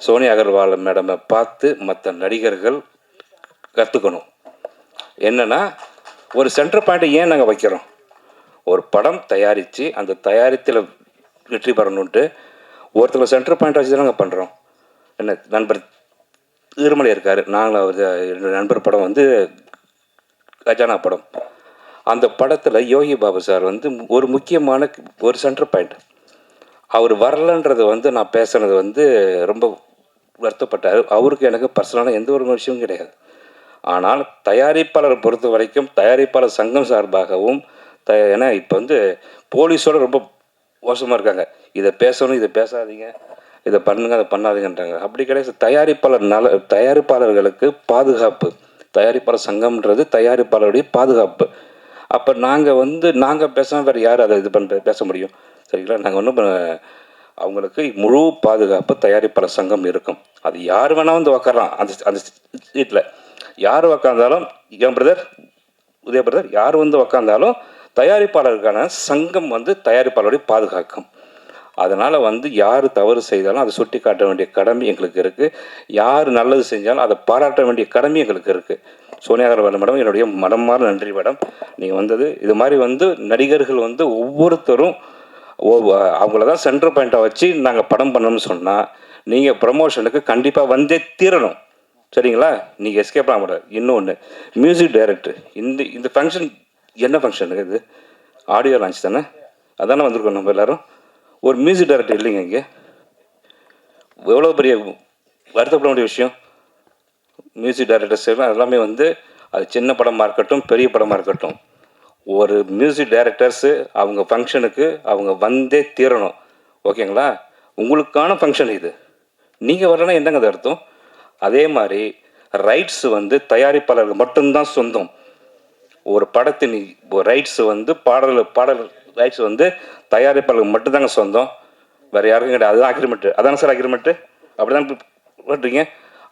சோனியா அகர்வால் மேடமை பார்த்து மற்ற நடிகர்கள் கற்றுக்கணும். என்னென்னா, ஒரு சென்டர் பாயிண்ட்டை ஏன் நாங்கள் வைக்கிறோம்? ஒரு படம் தயாரித்து அந்த தயாரித்தில் வெற்றி பெறணுன்ட்டு ஒருத்தர் சென்டர் பாயிண்ட் வச்சு தான் நாங்கள் பண்ணுறோம். என்ன நண்பர் திருமலை இருக்கார், நாங்கள் என்னோடய நண்பர் படம் வந்து கஜானா படம். அந்த படத்தில் யோகி பாபு சார் வந்து ஒரு முக்கியமான ஒரு சென்டர் பாயிண்ட். அவர் வரலன்றது வந்து நான் பேசுனது வந்து ரொம்ப வருத்தப்பட்டார். அவருக்கு எனக்கு பர்சனலான எந்த ஒரு விஷயமும் கிடையாது. ஆனால் தயாரிப்பாளரை பொறுத்த வரைக்கும் தயாரிப்பாளர் சங்கம் சார்பாகவும் ஏன்னா இப்போ வந்து போலீஸோடு ரொம்ப மோசமாக இருக்காங்க. இதை பேசணும், இதை பேசாதீங்க, இதை பண்ணுங்க, அதை பண்ணாதீங்கன்றாங்க. அப்படி கிடையாது. தயாரிப்பாளர்களுக்கு பாதுகாப்பு, தயாரிப்பாளர் சங்கம்ன்றது தயாரிப்பாளருடைய பாதுகாப்பு. அப்போ நாங்கள் பேசாமல் வேறு யார் அதை பேச முடியும்? சரிங்களா? நாங்கள் ஒன்றும் அவங்களுக்கு முழு பாதுகாப்பு தயாரிப்பாளர் சங்கம் இருக்கும். அது யார் வேணால் வந்து உக்காரலாம் அந்த சீட்டில். யார் உக்காந்தாலும், என் பிரதர் உதய பிரதர் யார் வந்து உக்காந்தாலும் தயாரிப்பாளருக்கான சங்கம் வந்து தயாரிப்பாளருடைய பாதுகாக்கும். அதனால் வந்து யார் தவறு செய்தாலும் அதை சுட்டி காட்ட வேண்டிய கடமை எங்களுக்கு இருக்குது. யார் நல்லது செஞ்சாலும் அதை பாராட்ட வேண்டிய கடமை எங்களுக்கு இருக்குது. சோனியா அகர்வால் மேடம், என்னுடைய மனமார்ந்த நன்றி மேடம். நீங்கள் வந்தது இது மாதிரி வந்து நடிகர்கள் வந்து ஒவ்வொருத்தரும் அவங்கள தான் சென்டர் பாயிண்ட்டாக வச்சு நாங்கள் படம் பண்ணணும்னு சொன்னால் நீங்கள் ப்ரமோஷனுக்கு கண்டிப்பாக வந்தே தீரணும். சரிங்களா? நீங்கள் எஸ்கேப் ஆக முடியாது. இன்னொன்று, மியூசிக் டைரக்டர், இந்த ஃபங்க்ஷன் என்ன ஃபங்க்ஷனுக்கு? இது ஆடியோ லான்ச் தானே? அதானே வந்திருக்கோம் நம்ம எல்லோரும். ஒரு மியூசிக் டைரக்டர் இல்லைங்க இங்கே. எவ்வளோ பெரிய வருத்தப்பட வேண்டிய விஷயம். மியூசிக் டைரக்டர்ஸ் எல்லாமே வந்து அது சின்ன படமாக இருக்கட்டும் பெரிய படமாக இருக்கட்டும், ஒரு மியூசிக் டைரக்டர்ஸு அவங்க ஃபங்க்ஷனுக்கு அவங்க வந்தே தீரணும். ஓகேங்களா? உங்களுக்கான ஃபங்க்ஷன் இது. நீங்கள் வரலன்னா என்னங்க அது அர்த்தம்? அதே மாதிரி ரைட்ஸ் வந்து தயாரிப்பாளர்கள் மட்டும்தான் சொந்தம். ஒரு படத்தின் ரைட்ஸ் வந்து பாடல் ரைட்ஸ் வந்து தயாரிப்பாளர்கள் மட்டும்தாங்க சொந்தம், வேறு யாருக்கும் கிடையாது. அதுதான் அக்ரிமெண்ட்டு. அதான சார் அக்ரிமெண்ட்டு? அப்படி தான் பண்ணுறீங்க.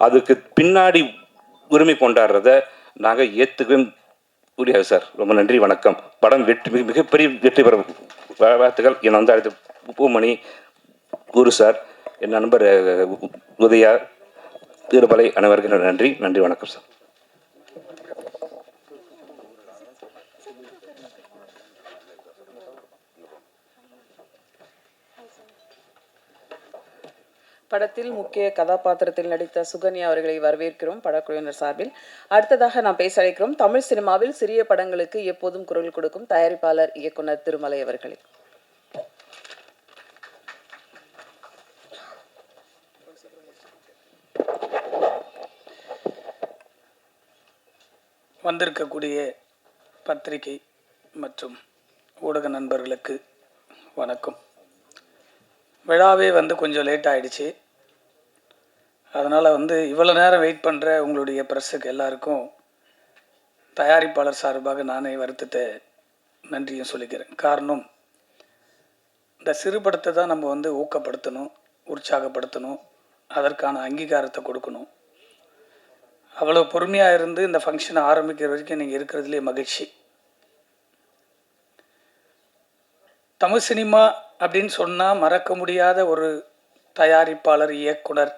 அதுக்கு பின்னாடி உரிமை கொண்டாடுறத நாங்கள் ஏற்றுக்கவே முடியாது சார். ரொம்ப நன்றி, வணக்கம். படம் வெற்றி மிகப்பெரிய வெற்றி பெற வாழ்த்துக்கள். என்னை வந்து அடுத்து பூமணி, குரு சார், என் நண்பர் உதயா, திருமலை அனைவருக்கும் நன்றி. நன்றி, வணக்கம் சார். படத்தில் முக்கிய கதாபாத்திரத்தில் நடித்த சுகன்யா அவர்களை வரவேற்கிறோம் படக்குழுவினர் சார்பில். அடுத்ததாக நாம் பேச அழைக்கிறோம் தமிழ் சினிமாவில் சிறிய படங்களுக்கு எப்போதும் குரல் கொடுக்கும் தயாரிப்பாளர் இயக்குனர் திருமலை அவர்களை. வந்திருக்கக்கூடிய பத்திரிகை மற்றும் ஊடக நண்பர்களுக்கு வணக்கம். விழாவே வந்து கொஞ்சம் லேட் ஆகிடுச்சு. அதனால் வந்து இவ்வளோ நேரம் வெயிட் பண்ணுற உங்களுடைய ப்ரெஸ்ஸுக்கு எல்லாருக்கும் தயாரிப்பாளர் சார்பாக நானே வருத்தத்தை நன்றியும் சொல்லிக்கிறேன். காரணம், இந்த சிறு படத்தை தான் நம்ம வந்து ஊக்கப்படுத்தணும், உற்சாகப்படுத்தணும், அதற்கான அங்கீகாரத்தை கொடுக்கணும். அவ்வளோ பொறுமையாக இருந்து இந்த ஃபங்க்ஷனை ஆரம்பிக்கிற வரைக்கும் நீங்கள் இருக்கிறதுலே மகிழ்ச்சி. தமிழ் சினிமா அப்படின்னு சொன்னால் மறக்க முடியாத ஒரு தயாரிப்பாளர், இயக்குனர்.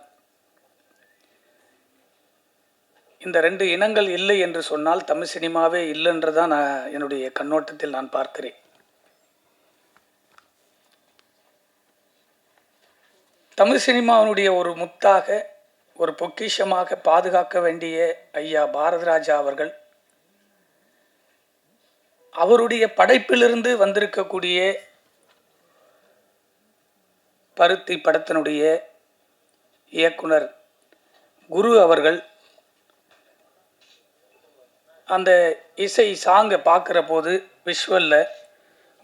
இந்த ரெண்டு இனங்கள் இல்லை என்று சொன்னால் தமிழ் சினிமாவே இல்லைன்றதான் நான் என்னுடைய கண்ணோட்டத்தில் நான் பார்க்கிறேன். தமிழ் சினிமாவினுடைய ஒரு முத்தாக, ஒரு பொக்கிஷமாக பாதுகாக்க வேண்டிய ஐயா பாரதிராஜா அவர்கள், அவருடைய படைப்பிலிருந்து வந்திருக்கக்கூடிய பருத்தி படத்தினுடைய இயக்குனர் குரு அவர்கள் அந்த இசை சாங்கை பார்க்குற போது விஷுவலில்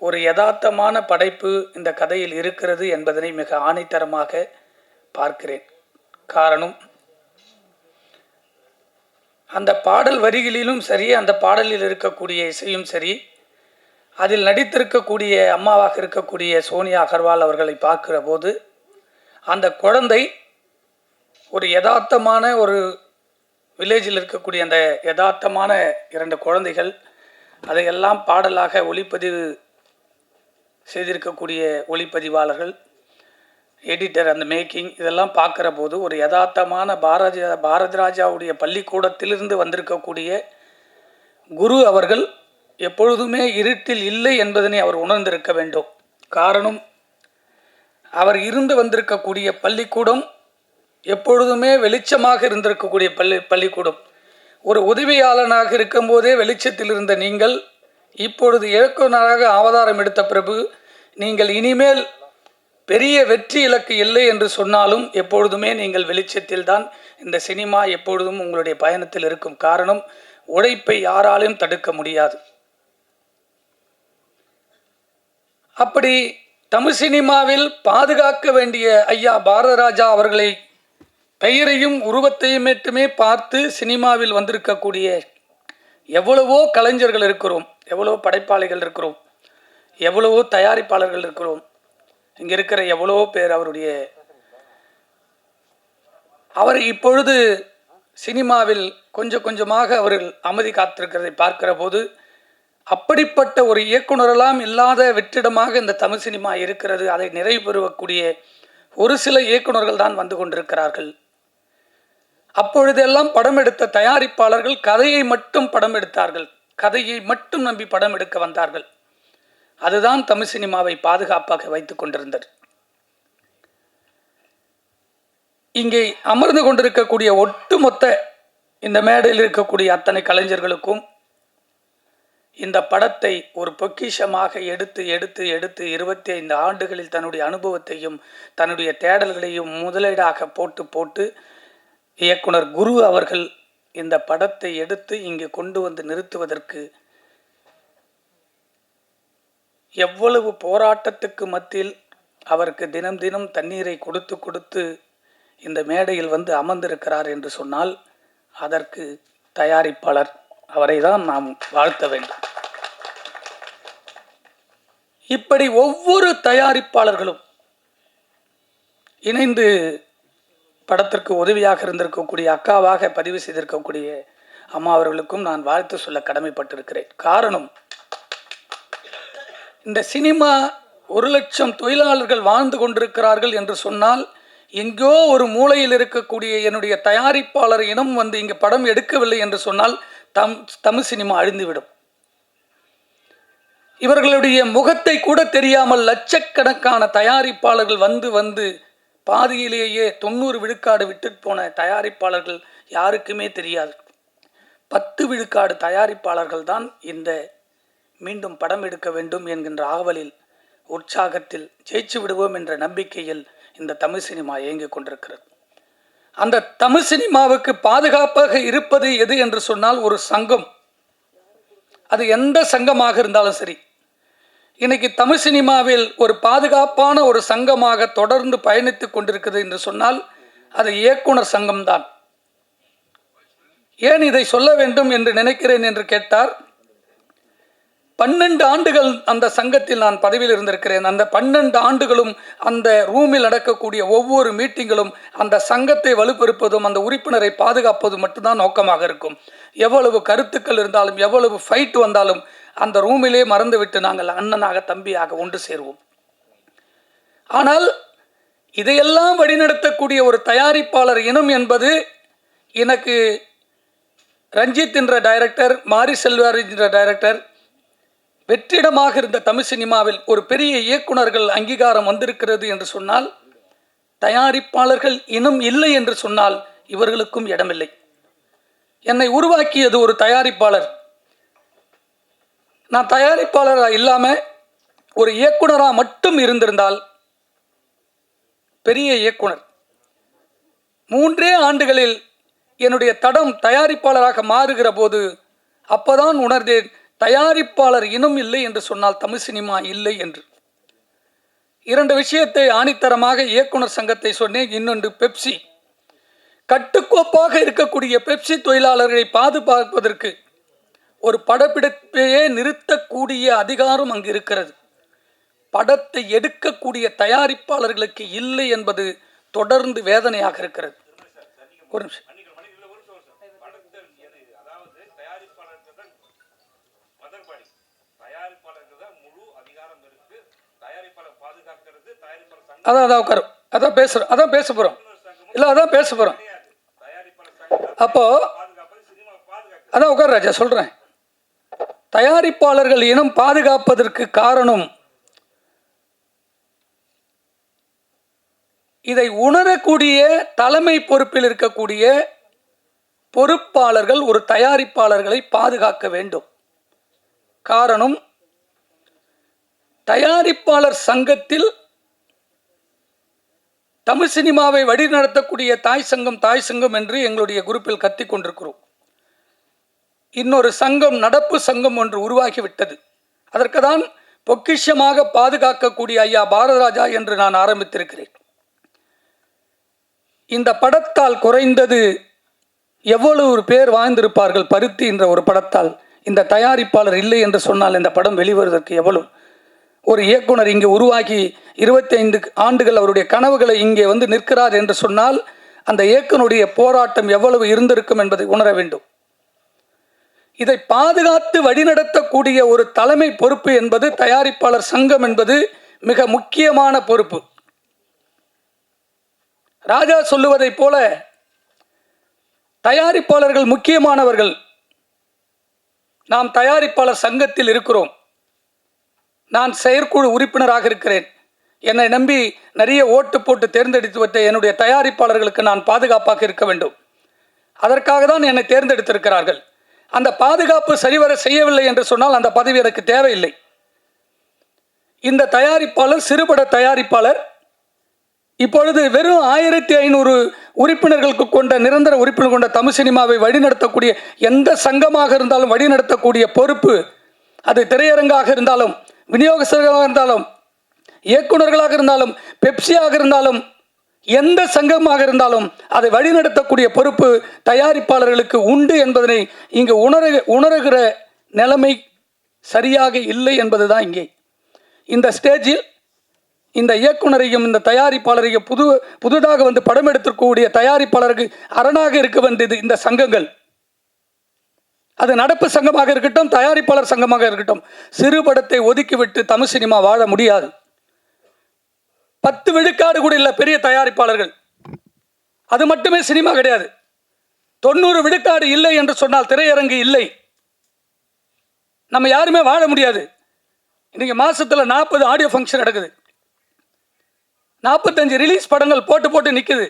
ஒரு யதார்த்தமான படைப்பு இந்த கதையில் இருக்கிறது என்பதனை மிக ஆணித்தரமாக பார்க்கிறேன். காரணம், அந்த பாடல் வரிகளிலும் சரி, அந்த பாடலில் இருக்கக்கூடிய இசையும் சரி, அதில் நடித்திருக்கக்கூடிய அம்மாவாக இருக்கக்கூடிய சோனியா அகர்வால் அவர்களை பார்க்கிற போது அந்த குழந்தை ஒரு யதார்த்தமான ஒரு வில்லேஜில் இருக்கக்கூடிய அந்த யதார்த்தமான 2 குழந்தைகள் அதையெல்லாம் பாடலாக ஒளிப்பதிவு செய்திருக்கக்கூடிய ஒளிப்பதிவாளர்கள், எடிட்டர், அந்த மேக்கிங், இதெல்லாம் பார்க்குற போது ஒரு யதார்த்தமான பாரதிராஜாவுடைய பள்ளிக்கூடத்திலிருந்து வந்திருக்கக்கூடிய குரு அவர்கள் எப்பொழுதுமே இருட்டில் இல்லை என்பதனை அவர் உணர்ந்திருக்க வேண்டும். காரணம், அவர் இருந்து வந்திருக்கக்கூடிய பள்ளிக்கூடம் எப்பொழுதுமே வெளிச்சமாக இருந்திருக்கக்கூடிய பள்ளிக்கூடம். ஒரு உதவியாளனாக இருக்கும்போதே வெளிச்சத்தில் இருந்த நீங்கள் இப்பொழுது இயக்குநராக அவதாரம் எடுத்த பிறகு நீங்கள் இனிமேல் பெரிய வெற்றி இலக்கு இல்லை என்று சொன்னாலும் எப்பொழுதுமே நீங்கள் வெளிச்சத்தில் தான் இந்த சினிமா எப்பொழுதும் உங்களுடைய பயணத்தில் இருக்கும். காரணம், உழைப்பை யாராலும் தடுக்க முடியாது. அப்படி தமிழ் சினிமாவில் பாதுகாக்க வேண்டிய ஐயா பாரதிராஜா அவர்களை பெயரையும் உருவத்தையும் மட்டுமே பார்த்து சினிமாவில் வந்திருக்கக்கூடிய எவ்வளவோ கலைஞர்கள் இருக்கிறோம், எவ்வளவோ படைப்பாளிகள் இருக்கிறோம், எவ்வளவோ தயாரிப்பாளர்கள் இருக்கிறோம். இங்கே இருக்கிற எவ்வளவோ பேர் அவர் இப்பொழுது சினிமாவில் கொஞ்சம் கொஞ்சமாக அவர்கள் அமைதி காத்திருக்கிறதை பார்க்கிற போது, அப்படிப்பட்ட ஒரு இயக்குனரெல்லாம் இல்லாத வெற்றிடமாக இந்த தமிழ் சினிமா இருக்கிறது. அதை நிறைவு பெறக்கூடிய ஒரு சில இயக்குனர்கள் தான் வந்து கொண்டிருக்கிறார்கள். அப்பொழுதெல்லாம் படம் எடுத்த தயாரிப்பாளர்கள் கதையை மட்டும் படம் எடுத்தார்கள், கதையை மட்டும் நம்பி படம் எடுக்க வந்தார்கள். அதுதான் தமிழ் சினிமாவை பாதுகாப்பாக வைத்துக் கொண்டிருந்தது. இங்கே அமர்ந்து கொண்டிருக்கக்கூடிய ஒட்டுமொத்த இந்த மேடையில் இருக்கக்கூடிய அத்தனை கலைஞர்களுக்கும் இந்த படத்தை ஒரு பொக்கிஷமாக எடுத்து 25 ஆண்டுகளில் தன்னுடைய அனுபவத்தையும் தன்னுடைய தேடல்களையும் முதலீடாக போட்டு இயக்குனர் குரு அவர்கள் இந்த படத்தை எடுத்து இங்கு கொண்டு வந்து நிறுத்துவதற்கு எவ்வளவு போராட்டத்துக்கு மத்தியில் அவருக்கு தினம் தினம் தண்ணீரை கொடுத்து கொடுத்து இந்த மேடையில் வந்து அமர்ந்திருக்கிறார் என்று சொன்னால் அதற்கு தயாரிப்பாளர் அவரை தான் நாம் வாழ்த்த வேண்டும். இப்படி ஒவ்வொரு தயாரிப்பாளர்களும் இணைந்து படத்திற்கு உதவியாக இருந்திருக்கக்கூடிய அக்காவாக பதிவு செய்திருக்கக்கூடிய அம்மா அவர்களுக்கும் நான் வாழ்த்து சொல்ல கடமைப்பட்டிருக்கிறேன். காரணம், இந்த சினிமா 1,00,000 தொழிலாளர்கள் வாழ்ந்து கொண்டிருக்கிறார்கள் என்று சொன்னால் எங்கோ ஒரு மூலையில் இருக்கக்கூடிய என்னுடைய தயாரிப்பாளர் இனம் வந்து இங்கு படம் எடுக்கவில்லை என்று சொன்னால் தமிழ் சினிமா அழிந்துவிடும். இவர்களுடைய முகத்தை கூட தெரியாமல் லட்சக்கணக்கான தயாரிப்பாளர்கள் வந்து வந்து பாதியிலேயே 90 விழுக்காடு விட்டு போன தயாரிப்பாளர்கள் யாருக்குமே தெரியாது. 10 விழுக்காடு தயாரிப்பாளர்கள் தான் இந்த மீண்டும் படம் எடுக்க வேண்டும் என்கின்ற ஆவலில், உற்சாகத்தில் ஜெயிச்சு விடுவோம் என்ற நம்பிக்கையில் இந்த தமிழ் சினிமா இயங்கிக் கொண்டிருக்கிறது. அந்த தமிழ் சினிமாவுக்கு பாதுகாப்பாக இருப்பது எது என்று சொன்னால் ஒரு சங்கம். அது எந்த சங்கமாக இருந்தாலும் சரி. இன்னைக்கு தமிழ் சினிமாவில் ஒரு பாதுகாப்பான ஒரு சங்கமாக தொடர்ந்து பயணித்துக் கொண்டிருக்கிறது என்று சொன்னால் அது இயக்குனர் சங்கம்தான். ஏன் இதை சொல்ல வேண்டும் என்று நினைக்கிறேன் என்று கேட்டார். 12 ஆண்டுகள் அந்த சங்கத்தில் நான் பதவியில் இருந்திருக்கிறேன். அந்த 12 ஆண்டுகளும் அந்த ரூமில் நடக்கக்கூடிய ஒவ்வொரு மீட்டிங்களும் அந்த சங்கத்தை வலுப்பெறுப்பதும் அந்த உறுப்பினரை பாதுகாப்பதும் மட்டும்தான் நோக்கமாக இருக்கும். எவ்வளவு கருத்துக்கள் இருந்தாலும் எவ்வளவு ஃபைட் வந்தாலும் அந்த ரூமிலே மறந்துவிட்டு நாங்கள் அண்ணனாக தம்பியாக ஒன்று சேருவோம். ஆனால் இதையெல்லாம் வழிநடத்தக்கூடிய ஒரு தயாரிப்பாளர் இனம் என்பது எனக்கு ரஞ்சித் என்ற டைரக்டர், மாரி செல்வார் என்ற டைரக்டர், வெற்றிடமாக இருந்த தமிழ் சினிமாவில் ஒரு பெரிய இயக்குனர்கள் அங்கீகாரம் வந்திருக்கிறது என்று சொன்னால், தயாரிப்பாளர்கள் இனம் இல்லை என்று சொன்னால் இவர்களுக்கும் இடமில்லை. என்னை உருவாக்கியது ஒரு தயாரிப்பாளர். நான் தயாரிப்பாளராக இல்லாமல் ஒரு இயக்குனராக மட்டும் இருந்திருந்தால் பெரிய இயக்குனர். 3 ஆண்டுகளில் என்னுடைய தடம் தயாரிப்பாளராக மாறுகிற போது அப்பதான் உணர்ந்தேன், தயாரிப்பாளர் இனம் இல்லை என்று சொன்னால் தமிழ் சினிமா இல்லை என்று. 2 விஷயத்தை ஆணித்தரமாக இயக்குனர் சங்கத்தை சொன்னேன். இன்னொன்று பெப்சி. கட்டுக்கோப்பாக இருக்கக்கூடிய பெப்சி தொழிலாளர்களை பாதுகாப்பதற்கு ஒரு படப்பிடிப்பையே நிறுத்தக்கூடிய அதிகாரம் அங்கு இருக்கிறது. படத்தை எடுக்கக்கூடிய தயாரிப்பாளர்களுக்கு இல்லை என்பது தொடர்ந்து வேதனையாக இருக்கிறது. ஒரு நிமிஷம். அதான் பேச போறோம். இல்ல அதான் பேச போறோம். அப்போ அதான் உட்கார் ராஜா சொல்றேன். தயாரிப்பாளர்கள் இனம் பாதுகாப்பதற்கு காரணம், இதை உணரக்கூடிய தலைமை பொறுப்பில் இருக்கக்கூடிய பொறுப்பாளர்கள் ஒரு தயாரிப்பாளர்களை பாதுகாக்க வேண்டும். காரணம், தயாரிப்பாளர் சங்கத்தில் தமிழ் சினிமாவை வழிநடத்தக்கூடிய தாய் சங்கம் என்று எங்களுடைய குரூப்பில் கத்திக் கொண்டிருக்கிறோம். இன்னொரு சங்கம், நடப்பு சங்கம் ஒன்று உருவாகிவிட்டது. அதற்கு தான் பொக்கிஷமாக பாதுகாக்கக்கூடிய ஐயா பாரதராஜா என்று நான் ஆரம்பித்திருக்கிறேன். இந்த படத்தால் குறைந்தது எவ்வளவு பேர் வாழ்ந்திருப்பார்கள். பருத்தி என்ற ஒரு படத்தால் இந்த தயாரிப்பாளர் இல்லை என்று சொன்னால் இந்த படம் வெளிவருவதற்கு எவ்வளவு. ஒரு இயக்குனர் இங்கே உருவாக்கி 25 ஆண்டுகள் அவருடைய கனவுகளை இங்கே வந்து நிற்கிறார் என்று சொன்னால் அந்த இயக்குனருடைய போராட்டம் எவ்வளவு இருந்திருக்கும் என்பதை உணர வேண்டும். இதை பாதுகாத்து வழிநடத்தக்கூடிய ஒரு தலைமை பொறுப்பு என்பது தயாரிப்பாளர் சங்கம் என்பது மிக முக்கியமான பொறுப்பு. ராஜா சொல்லுவதை போல தயாரிப்பாளர்கள் முக்கியமானவர்கள். நாம் தயாரிப்பாளர் சங்கத்தில் இருக்கிறோம். நான் செயற்குழு உறுப்பினராக இருக்கிறேன். என்னை நம்பி நிறைய ஓட்டு போட்டு தேர்ந்தெடுத்து வைத்த என்னுடைய தயாரிப்பாளர்களுக்கு நான் பாதுகாப்பாக இருக்க வேண்டும். அதற்காக தான் என்னை தேர்ந்தெடுத்திருக்கிறார்கள். அந்த பாதுகாப்பு சரிவர செய்யவில்லை என்று சொன்னால் அந்த பதவி எனக்கு தேவையில்லை. இந்த தயாரிப்பாளர் சிறுபட தயாரிப்பாளர் இப்பொழுது வெறும் 1500 உறுப்பினர்களுக்கு கொண்ட நிரந்தர உறுப்பினர் கொண்ட தமிழ் சினிமாவை வழிநடத்தக்கூடிய எந்த சங்கமாக இருந்தாலும் வழிநடத்தக்கூடிய பொறுப்பு, அது திரையரங்காக இருந்தாலும், விநியோகஸ்தர்களாக இருந்தாலும், இயக்குநர்களாக இருந்தாலும், பெப்சியாக இருந்தாலும், எந்த சங்கமாக இருந்தாலும் அதை வழிநடத்தக்கூடிய பொறுப்பு தயாரிப்பாளர்களுக்கு உண்டு என்பதனை இங்கு உணர்கிற நிலைமை சரியாக இல்லை என்பதுதான் இங்கே. இந்த ஸ்டேஜில் இந்த இயக்குனரையும் இந்த தயாரிப்பாளரையும் புதுதாக வந்து படம் எடுத்திருக்கக்கூடிய தயாரிப்பாளருக்கு அரணாக இருக்க வேண்டியது இந்த சங்கங்கள். அது நடப்பு சங்கமாக இருக்கட்டும், தயாரிப்பாளர் சங்கமாக இருக்கட்டும். சிறு படத்தை ஒதுக்கிவிட்டு தமிழ் சினிமா வாழ முடியாது. 10 விழுக்காடு கூட இல்லை பெரிய தயாரிப்பாளர்கள். அது மட்டுமே சினிமா கிடையாது. 90 விழுக்காடு இல்லை என்று சொன்னால் திரையரங்கு இல்லை. நம்ம யாருமே வாழ முடியாது. இன்னைக்கு மாசத்துல 40 ஆடியோ ஃபங்க்ஷன் நடக்குது, 45 ரிலீஸ் படங்கள் போட்டு நிற்குது.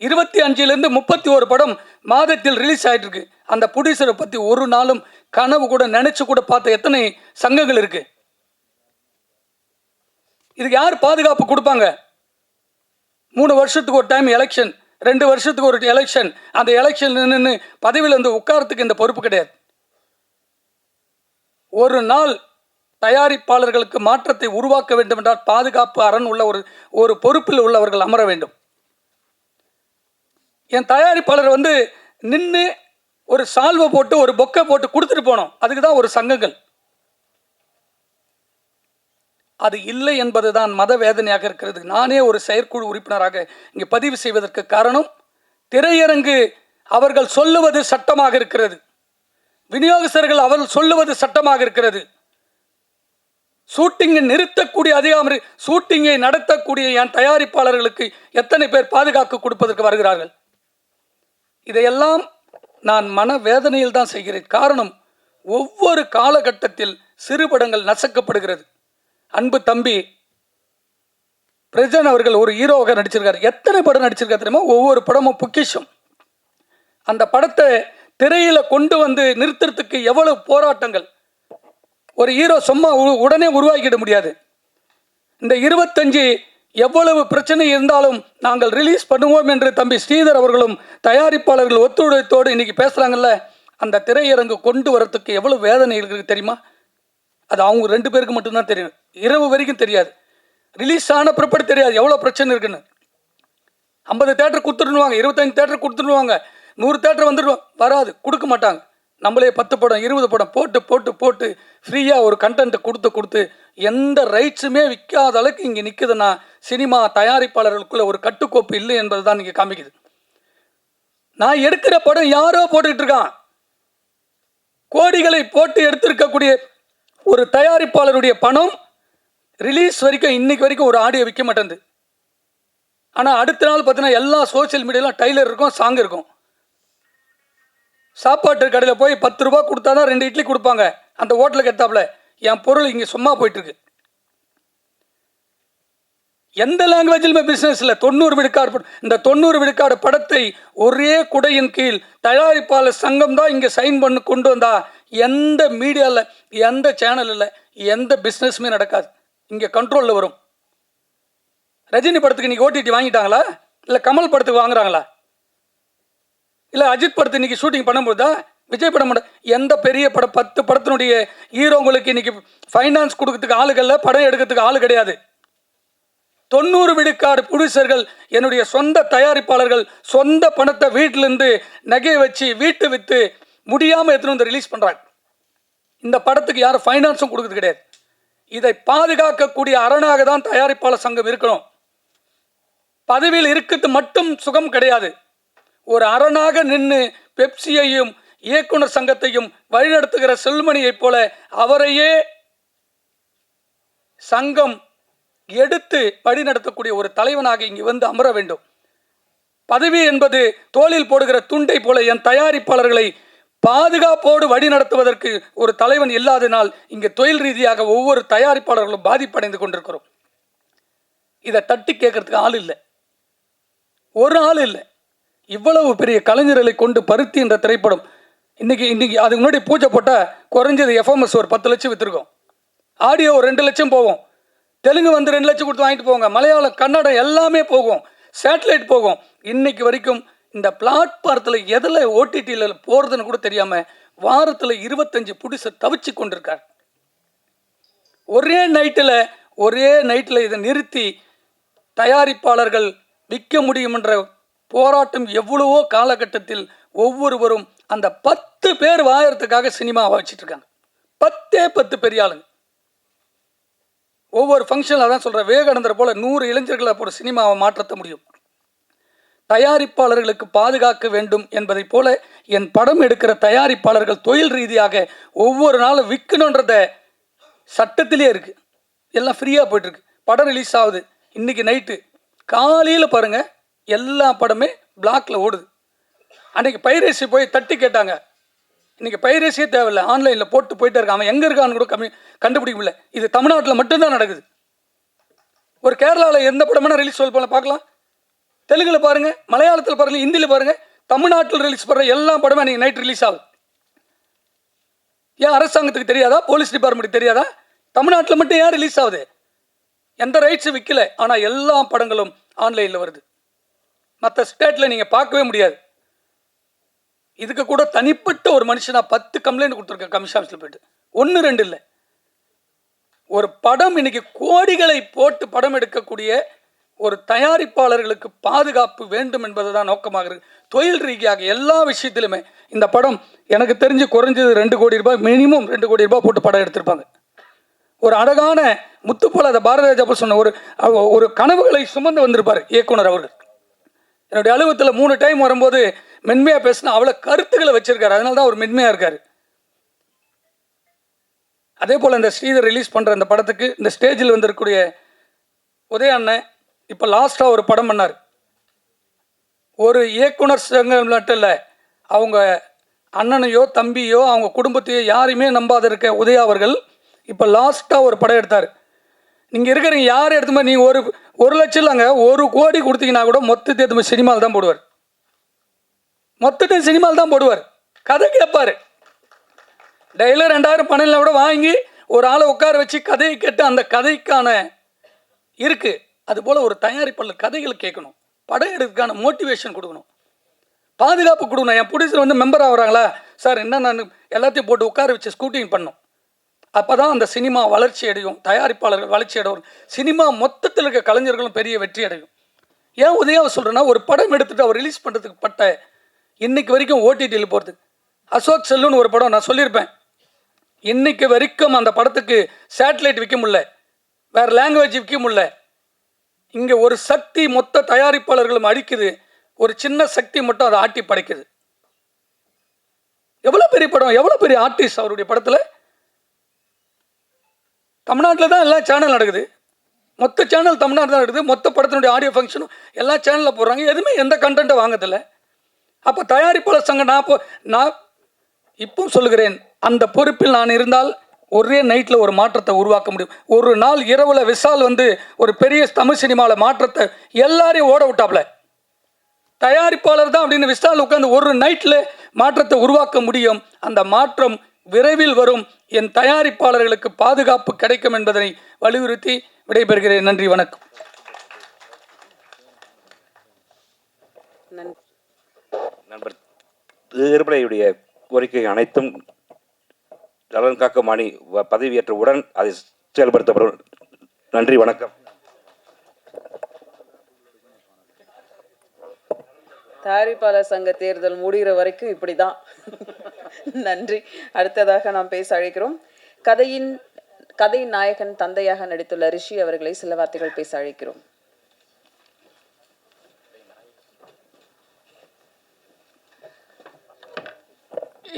25லிருந்து 31 படம் மாதத்தில் ரிலீஸ் ஆகிட்டு இருக்கு. அந்த ப்ரொடியூசரை பற்றி ஒரு நாளும் கனவு கூட நினைச்சு கூட பார்த்த எத்தனை சங்கங்கள் இருக்கு. இதுக்கு யார் பாதுகாப்பு கொடுப்பாங்க? 3 வருஷத்துக்கு ஒரு டைம் எலெக்ஷன், 2 வருஷத்துக்கு ஒரு எலெக்ஷன். அந்த எலெக்ஷன் நின்று பதவியில் வந்து உட்காரத்துக்கு இந்த பொறுப்பு கிடையாது. ஒரு நாள் தயாரிப்பாளர்களுக்கு மாற்றத்தை உருவாக்க வேண்டும் என்றால் பாதுகாப்பு அரண் உள்ள ஒரு பொறுப்பில் உள்ளவர்கள் அமர வேண்டும். என் தயாரிப்பாளர் வந்து நின்று ஒரு சால்வை போட்டு ஒரு பொக்கை போட்டு கொடுத்துட்டு போனோம். அதுக்கு தான் ஒரு சங்கங்கள். அது இல்லை என்பதுதான் மத வேதனையாக இருக்கிறது. நானே ஒரு செயற்குழு உறுப்பினராக இங்கே பதிவு செய்வதற்கு காரணம், திரையரங்கு அவர்கள் சொல்லுவது சட்டமாக இருக்கிறது, விநியோகஸ்தர்கள் அவர்கள் சொல்லுவது சட்டமாக இருக்கிறது. ஷூட்டிங்கை நிறுத்தக்கூடிய அதிகாரி, ஷூட்டிங்கை நடத்தக்கூடிய என் தயாரிப்பாளர்களுக்கு எத்தனை பேர் பாதுகாப்பு கொடுப்பதற்கு வருகிறார்கள்? இதையெல்லாம் நான் மனவேதனையில் தான் செய்கிறேன். காரணம், ஒவ்வொரு காலகட்டத்தில் சிறு படங்கள் நசுக்கப்படுகிறது. அன்பு தம்பி பிரஜன் அவர்கள் ஒரு ஹீரோவாக நடிச்சிருக்காரு. எத்தனை படம் நடிச்சிருக்காரு தெரியுமா? ஒவ்வொரு படமும் பொக்கிஷம். அந்த படத்தை திரையில கொண்டு வந்து நிறுத்துறதுக்கு எவ்வளவு போராட்டங்கள். ஒரு ஹீரோ சும்மா உடனே உருவாக்கிட முடியாது. இந்த 25 எவ்வளவு பிரச்சனை இருந்தாலும் நாங்கள் ரிலீஸ் பண்ணுவோம் என்று தம்பி ஸ்ரீதர் அவர்களும் தயாரிப்பாளர்கள் ஒத்துழைத்தோடு இன்னைக்கு பேசுறாங்கல்ல. அந்த திரையரங்கு கொண்டு வரத்துக்கு எவ்வளவு வேதனை இருக்குது தெரியுமா? அது அவங்க 2 பேருக்கு மட்டும்தான் தெரியும். இரவு வரைக்கும் தெரியாது. ரிலீஸ் ஆன பிற்பாடு தெரியாது எவ்வளோ பிரச்சனை இருக்குன்னு. 50 தேட்டர் கொடுத்துருவாங்க, 25 தேட்டர் கொடுத்துருவாங்க, 100 தேட்டர் வந்துடுவோம். வராது, கொடுக்க மாட்டாங்க. நம்மளே 10 படம் 20 படம் போட்டு போட்டு போட்டு ஃப்ரீயாக ஒரு கண்டென்ட்டை கொடுத்து எந்த ரைட்ஸுமே விற்காத அளவுக்கு இங்கே நிற்குதுன்னா சினிமா தயாரிப்பாளர்களுக்குள்ள ஒரு கட்டுக்கோப்பு இல்லை என்பது தான் இங்கே காமிக்குது. நான் எடுக்கிற படம் யாரோ போட்டுக்கிட்டு இருக்கான். கோடிகளை போட்டு எடுத்திருக்கக்கூடிய ஒரு தயாரிப்பாளருடைய பணம் ரிலீஸ் வரைக்கும் இன்னைக்கு வரைக்கும் ஒரு ஆடியோ விற்க மாட்டேங்குது. ஆனால் அடுத்த நாள் பார்த்தீங்கன்னா எல்லா சோசியல் மீடியாலாம் டைலர் இருக்கும், சாங் இருக்கும். சாப்பாட்டு கடையில் போய் 10 ரூபா கொடுத்தா தான் 2 இட்லி கொடுப்பாங்க. அந்த ஹோட்டலுக்கு எடுத்தாப்புல என் பொருள் இங்கே சும்மா போயிட்டுருக்கு. எந்த லாங்குவேஜிலுமே பிஸ்னஸ் இல்லை. 90 விழுக்காடு. இந்த 90 விழுக்காடு படத்தை ஒரே குடையின் கீழ் தயாரிப்பாளர் சங்கம் தான் இங்கே சைன் பண்ணி கொண்டு வந்தா எந்த மீடியாவில், எந்த சேனலில், எந்த பிஸ்னஸுமே நடக்காது. இங்கே கண்ட்ரோலில் வரும். ரஜினி படத்துக்கு இன்றைக்கி ஓடிடி வாங்கிட்டாங்களா? இல்லை கமல் படத்துக்கு வாங்குறாங்களா? இல்லை அஜித் படத்தை இன்றைக்கி ஷூட்டிங் பண்ணும்போது தான் விஜய் படம் எந்த பெரிய படம் 10 படத்தினுடைய ஹீரோங்களுக்கு இன்றைக்கி ஃபைனான்ஸ் கொடுக்கறதுக்கு ஆளுகளில், படம் எடுக்கிறதுக்கு ஆள் கிடையாது. 90 விழுக்காடு ப்ரொடியூசர்கள் என்னுடைய சொந்த தயாரிப்பாளர்கள் சொந்த பணத்தை வீட்டிலேருந்து நகையை வச்சு வீட்டு விற்று முடியாமல் எடுத்துன்னு வந்து ரிலீஸ் பண்ணுறாங்க. இந்த படத்துக்கு யாரும் ஃபைனான்ஸும் கொடுக்குறது கிடையாது. இதை பாதுகாக்கக்கூடிய அரணாக தான் தயாரிப்பாளர் சங்கம் இருக்கணும். பதவியில் இருக்கிறது மட்டும் சுகம் கிடையாது. ஒரு அரணாக நின்று பெப்சியையும் இயக்குனர் சங்கத்தையும் வழிநடத்துகிற செல்மணியைப் போல அவரையே சங்கம் எடுத்து வழிநடத்தக்கூடிய ஒரு தலைவனாக இங்கு வந்து அமர வேண்டும். பதவி என்பது தோளில் போடுகிற துண்டை போல என் தயாரிப்பாளர்களை பாதுகாப்போடு வழி நடத்துவதற்கு ஒரு தலைவன் இல்லாதனால் இங்கே தொழில் ரீதியாக ஒவ்வொரு தயாரிப்பாளர்களும் பாதிப்படைந்து கொண்டிருக்கிறோம். இதை தட்டி கேட்கறதுக்கு ஆள் இல்லை, ஒரு ஆள் இல்லை. இவ்வளவு பெரிய கலைஞர்களை கொண்டு பருத்தி என்ற திரைப்படம் இன்னைக்கு அதுக்கு முன்னாடி பூஜை போட்டால் குறைஞ்சது எஃப்எம்எஸ் ஒரு 10 லட்சம் விற்றுருக்கோம். ஆடியோ ஒரு 2 லட்சம் போகும். தெலுங்கு வந்து 2 லட்சம் கொடுத்து வாங்கிட்டு போவாங்க. மலையாளம், கன்னடம் எல்லாமே போகும். சேட்டலைட் போகும். இன்னைக்கு வரைக்கும் இந்த பிளாட்பாரத்தில் எதில் ஓடிடியில் போகிறதுன்னு கூட தெரியாமல் வாரத்தில் 25 புடிசை தவிச்சு கொண்டிருக்கார். ஒரே நைட்டில் இதை நிறுத்தி தயாரிப்பாளர்கள் விற்க முடியும் என்ற போராட்டம் எவ்வளவோ காலகட்டத்தில் ஒவ்வொருவரும் அந்த 10 பேர் வாயறதுக்காக சினிமாவை வச்சுட்டு இருக்காங்க. 10 பெரிய ஆளுங்க. ஒவ்வொரு ஃபங்க்ஷனில் தான் சொல்கிறேன், விவேகானந்தர் போல் 100 இளைஞர்களை போல சினிமாவை மாற்றத்த முடியும். தயாரிப்பாளர்களுக்கு பாதுகாக்க வேண்டும் என்பதை போல என் படம் எடுக்கிற தயாரிப்பாளர்கள் தொழில் ரீதியாக ஒவ்வொரு நாளும் விற்கணுன்றத சட்டத்திலே இருக்குது. எல்லாம் ஃப்ரீயாக போயிட்டுருக்கு. படம் ரிலீஸ் ஆகுது. இன்றைக்கி நைட்டு காலையில் பாருங்கள், எல்லா படமே பிளாக்கில் ஓடுது. அன்றைக்கி பைரேசி போய் தட்டி கேட்டாங்க. இன்றைக்கி பைரேசியே தேவையில்லை, ஆன்லைனில் போட்டு போயிட்டே இருக்கான். அவன் எங்கே இருக்கான்னு கூட கண்டுபிடிக்க முடியல. இது தமிழ்நாட்டில் மட்டும்தான் நடக்குது. ஒரு கேரளாவில் எந்த படமான ரிலீஸ் பண்ண பார்க்கலாம். தெலுங்கில் பாருங்கள், மலையாளத்தில் பாருங்கள், ஹிந்தியில் பாருங்கள், தமிழ்நாட்டில் ரிலீஸ் பண்ணுற எல்லா படமும் அன்றைக்கி நைட் ரிலீஸ் ஆகுது. ஏன் அரசாங்கத்துக்கு தெரியாதா? போலீஸ் டிபார்ட்மெண்ட்டுக்கு தெரியாதா? தமிழ்நாட்டில் மட்டும் ஏன் ரிலீஸ் ஆகுது? எந்த ரைட்ஸும் விற்கல, ஆனால் எல்லா படங்களும் ஆன்லைனில் வருது. மற்ற ஸ்டேட்டில் நீங்கள் பார்க்கவே முடியாது. இதுக்கு கூட தனிப்பட்ட ஒரு மனுஷனாக 10 கம்ப்ளைண்ட் கொடுத்துருக்கேன் கமிஷன் ஆஃபீஸில் போய்ட்டு. 1 2 இல்லை. ஒரு படம் இன்னைக்கு கோடிகளை போட்டு படம் எடுக்கக்கூடிய ஒரு தயாரிப்பாளர்களுக்கு பாதுகாப்பு வேண்டும் என்பது தான் நோக்கமாக இருக்கு. தொழில் ரீதியாக எல்லா விஷயத்திலுமே இந்த படம் எனக்கு தெரிஞ்சு குறைஞ்சது 2 கோடி ரூபாய், மினிமம் 2 கோடி ரூபாய் போட்டு படம் எடுத்திருப்பாங்க. ஒரு அழகான முத்துப்போல அதை பாரதிராஜா சொன்ன ஒரு கனவுகளை சுமந்து வந்திருப்பார் இயக்குனர் அவர்கள். என்னுடைய அலுவலகத்தில் 3 டைம் வரும்போது மென்மையாக பேசினா அவ்வளோ கருத்துக்களை வச்சிருக்காரு. அதனால தான் அவர் மென்மையாக இருக்கார். அதே போல் இந்த ஸ்ரீதர் ரிலீஸ் பண்ணுற இந்த படத்துக்கு இந்த ஸ்டேஜில் வந்திருக்கக்கூடிய உதய அண்ணன் இப்போ லாஸ்ட்டாக ஒரு படம் பண்ணார். ஒரு இயக்குனர் சங்கம் மட்டும் இல்லை, அவங்க அண்ணனையோ தம்பியோ அவங்க குடும்பத்தையோ யாரையுமே நம்பாத இருக்க உதயா அவர்கள் இப்போ லாஸ்ட்டாக ஒரு படம் எடுத்தார். நீங்கள் இருக்கிறீங்க யார் எடுத்த மாதிரி நீங்கள் ஒரு லட்சம் இல்லைங்க, 1 கோடி கொடுத்தீங்கன்னா கூட மொத்தத்தை எடுத்து சினிமாவில் தான் போடுவார். மொத்தத்தை சினிமாவில் தான் போடுவார். கதை கேட்பார். டெய்லி 2000 பணம் கூட வாங்கி ஒரு ஆளை உட்கார வச்சு கதையை கேட்டு அந்த கதைக்கான இருக்குது. அதுபோல் ஒரு தயாரிப்பாளர் கதைகள் கேட்கணும், படம் எடுக்கிறதுக்கான மோட்டிவேஷன் கொடுக்கணும், பாதுகாப்பு கொடுக்கணும். என் ப்ரொடியூசர் வந்து மெம்பர் ஆகிறாங்களா சார், என்ன நான் எல்லாத்தையும் போட்டு உட்கார வச்சு ஸ்கூட்டிங் பண்ணணும். அப்போ தான் அந்த சினிமா வளர்ச்சி அடையும், தயாரிப்பாளர்கள் வளர்ச்சி அடையும், சினிமா மொத்தத்தில் இருக்க கலைஞர்களும் பெரிய வெற்றி அடையும். ஏன் உதயாவை சொல்கிறேன்னா, ஒரு படம் எடுத்துகிட்டு அவர் ரிலீஸ் பண்ணுறதுக்கு பட்ட இன்னைக்கு வரைக்கும் ஓடிடியில் போகிறதுக்கு அசோக் செல்லுன்னு ஒரு படம் நான் சொல்லியிருப்பேன். இன்னைக்கு வரைக்கும் அந்த படத்துக்கு சேட்டலைட் விற்க முடியல, வேறு லாங்குவேஜ் விற்க முடியல. இங்கே ஒரு சக்தி மொத்த தயாரிப்பாளர்களும் அடிக்குது, ஒரு சின்ன சக்தி மட்டும் அதை ஆட்டி படைக்குது. எவ்வளோ பெரிய படம், எவ்வளோ பெரிய ஆர்டிஸ்ட் அவருடைய படத்தில். தமிழ்நாட்டில் தான் எல்லா சேனல் நடக்குது, மொத்த சேனல் தமிழ்நாடு தான் நடக்குது. மொத்த படத்தினுடைய ஆடியோ ஃபங்க்ஷனும் எல்லா சேனலில் போடுறாங்க. எதுவுமே எந்த கண்டென்ட்டை வாங்கதில்லை. அப்போ தயாரிப்பாளர் சங்கம் நான் இப்போ சொல்லுகிறேன், அந்த பொறுப்பில் நான் இருந்தால் ஒரே நைட்டில் ஒரு மாற்றத்தை உருவாக்க முடியும். ஒரு நாள் இரவில் விஷால் வந்து ஒரு பெரிய தமிழ் சினிமாவில் மாற்றத்தை எல்லாரையும் ஓட விட்டாப்ல. தயாரிப்பாளர் தான் அப்படின்னு விஷால் உட்காந்து ஒரு நைட்டில் மாற்றத்தை உருவாக்க முடியும். அந்த மாற்றம் விரைவில் வரும். என் தயாரிப்பாளர்களுக்கு பாதுகாப்பு கிடைக்கும் என்பதனை வலியுறுத்தி விடைபெறுகிறேன். நன்றி, வணக்கம். நண்பர் திருமலையுடைய கோரிக்கை அனைத்தும் நலன் காக்க மாணி பதவியேற்றவுடன் அதை செயல்படுத்தப்படும். நன்றி, வணக்கம். தயாரிப்பாளர் சங்க தேர்தல் முடிகிற வரைக்கும் இப்படி தான். நன்றி. அடுத்ததாக நாம் பேச அழைக்கிறோம் கதையின் நாயகன் தந்தையாக நடித்துள்ள ரிஷி அவர்களை சில வார்த்தைகள் பேச அழைக்கிறோம்.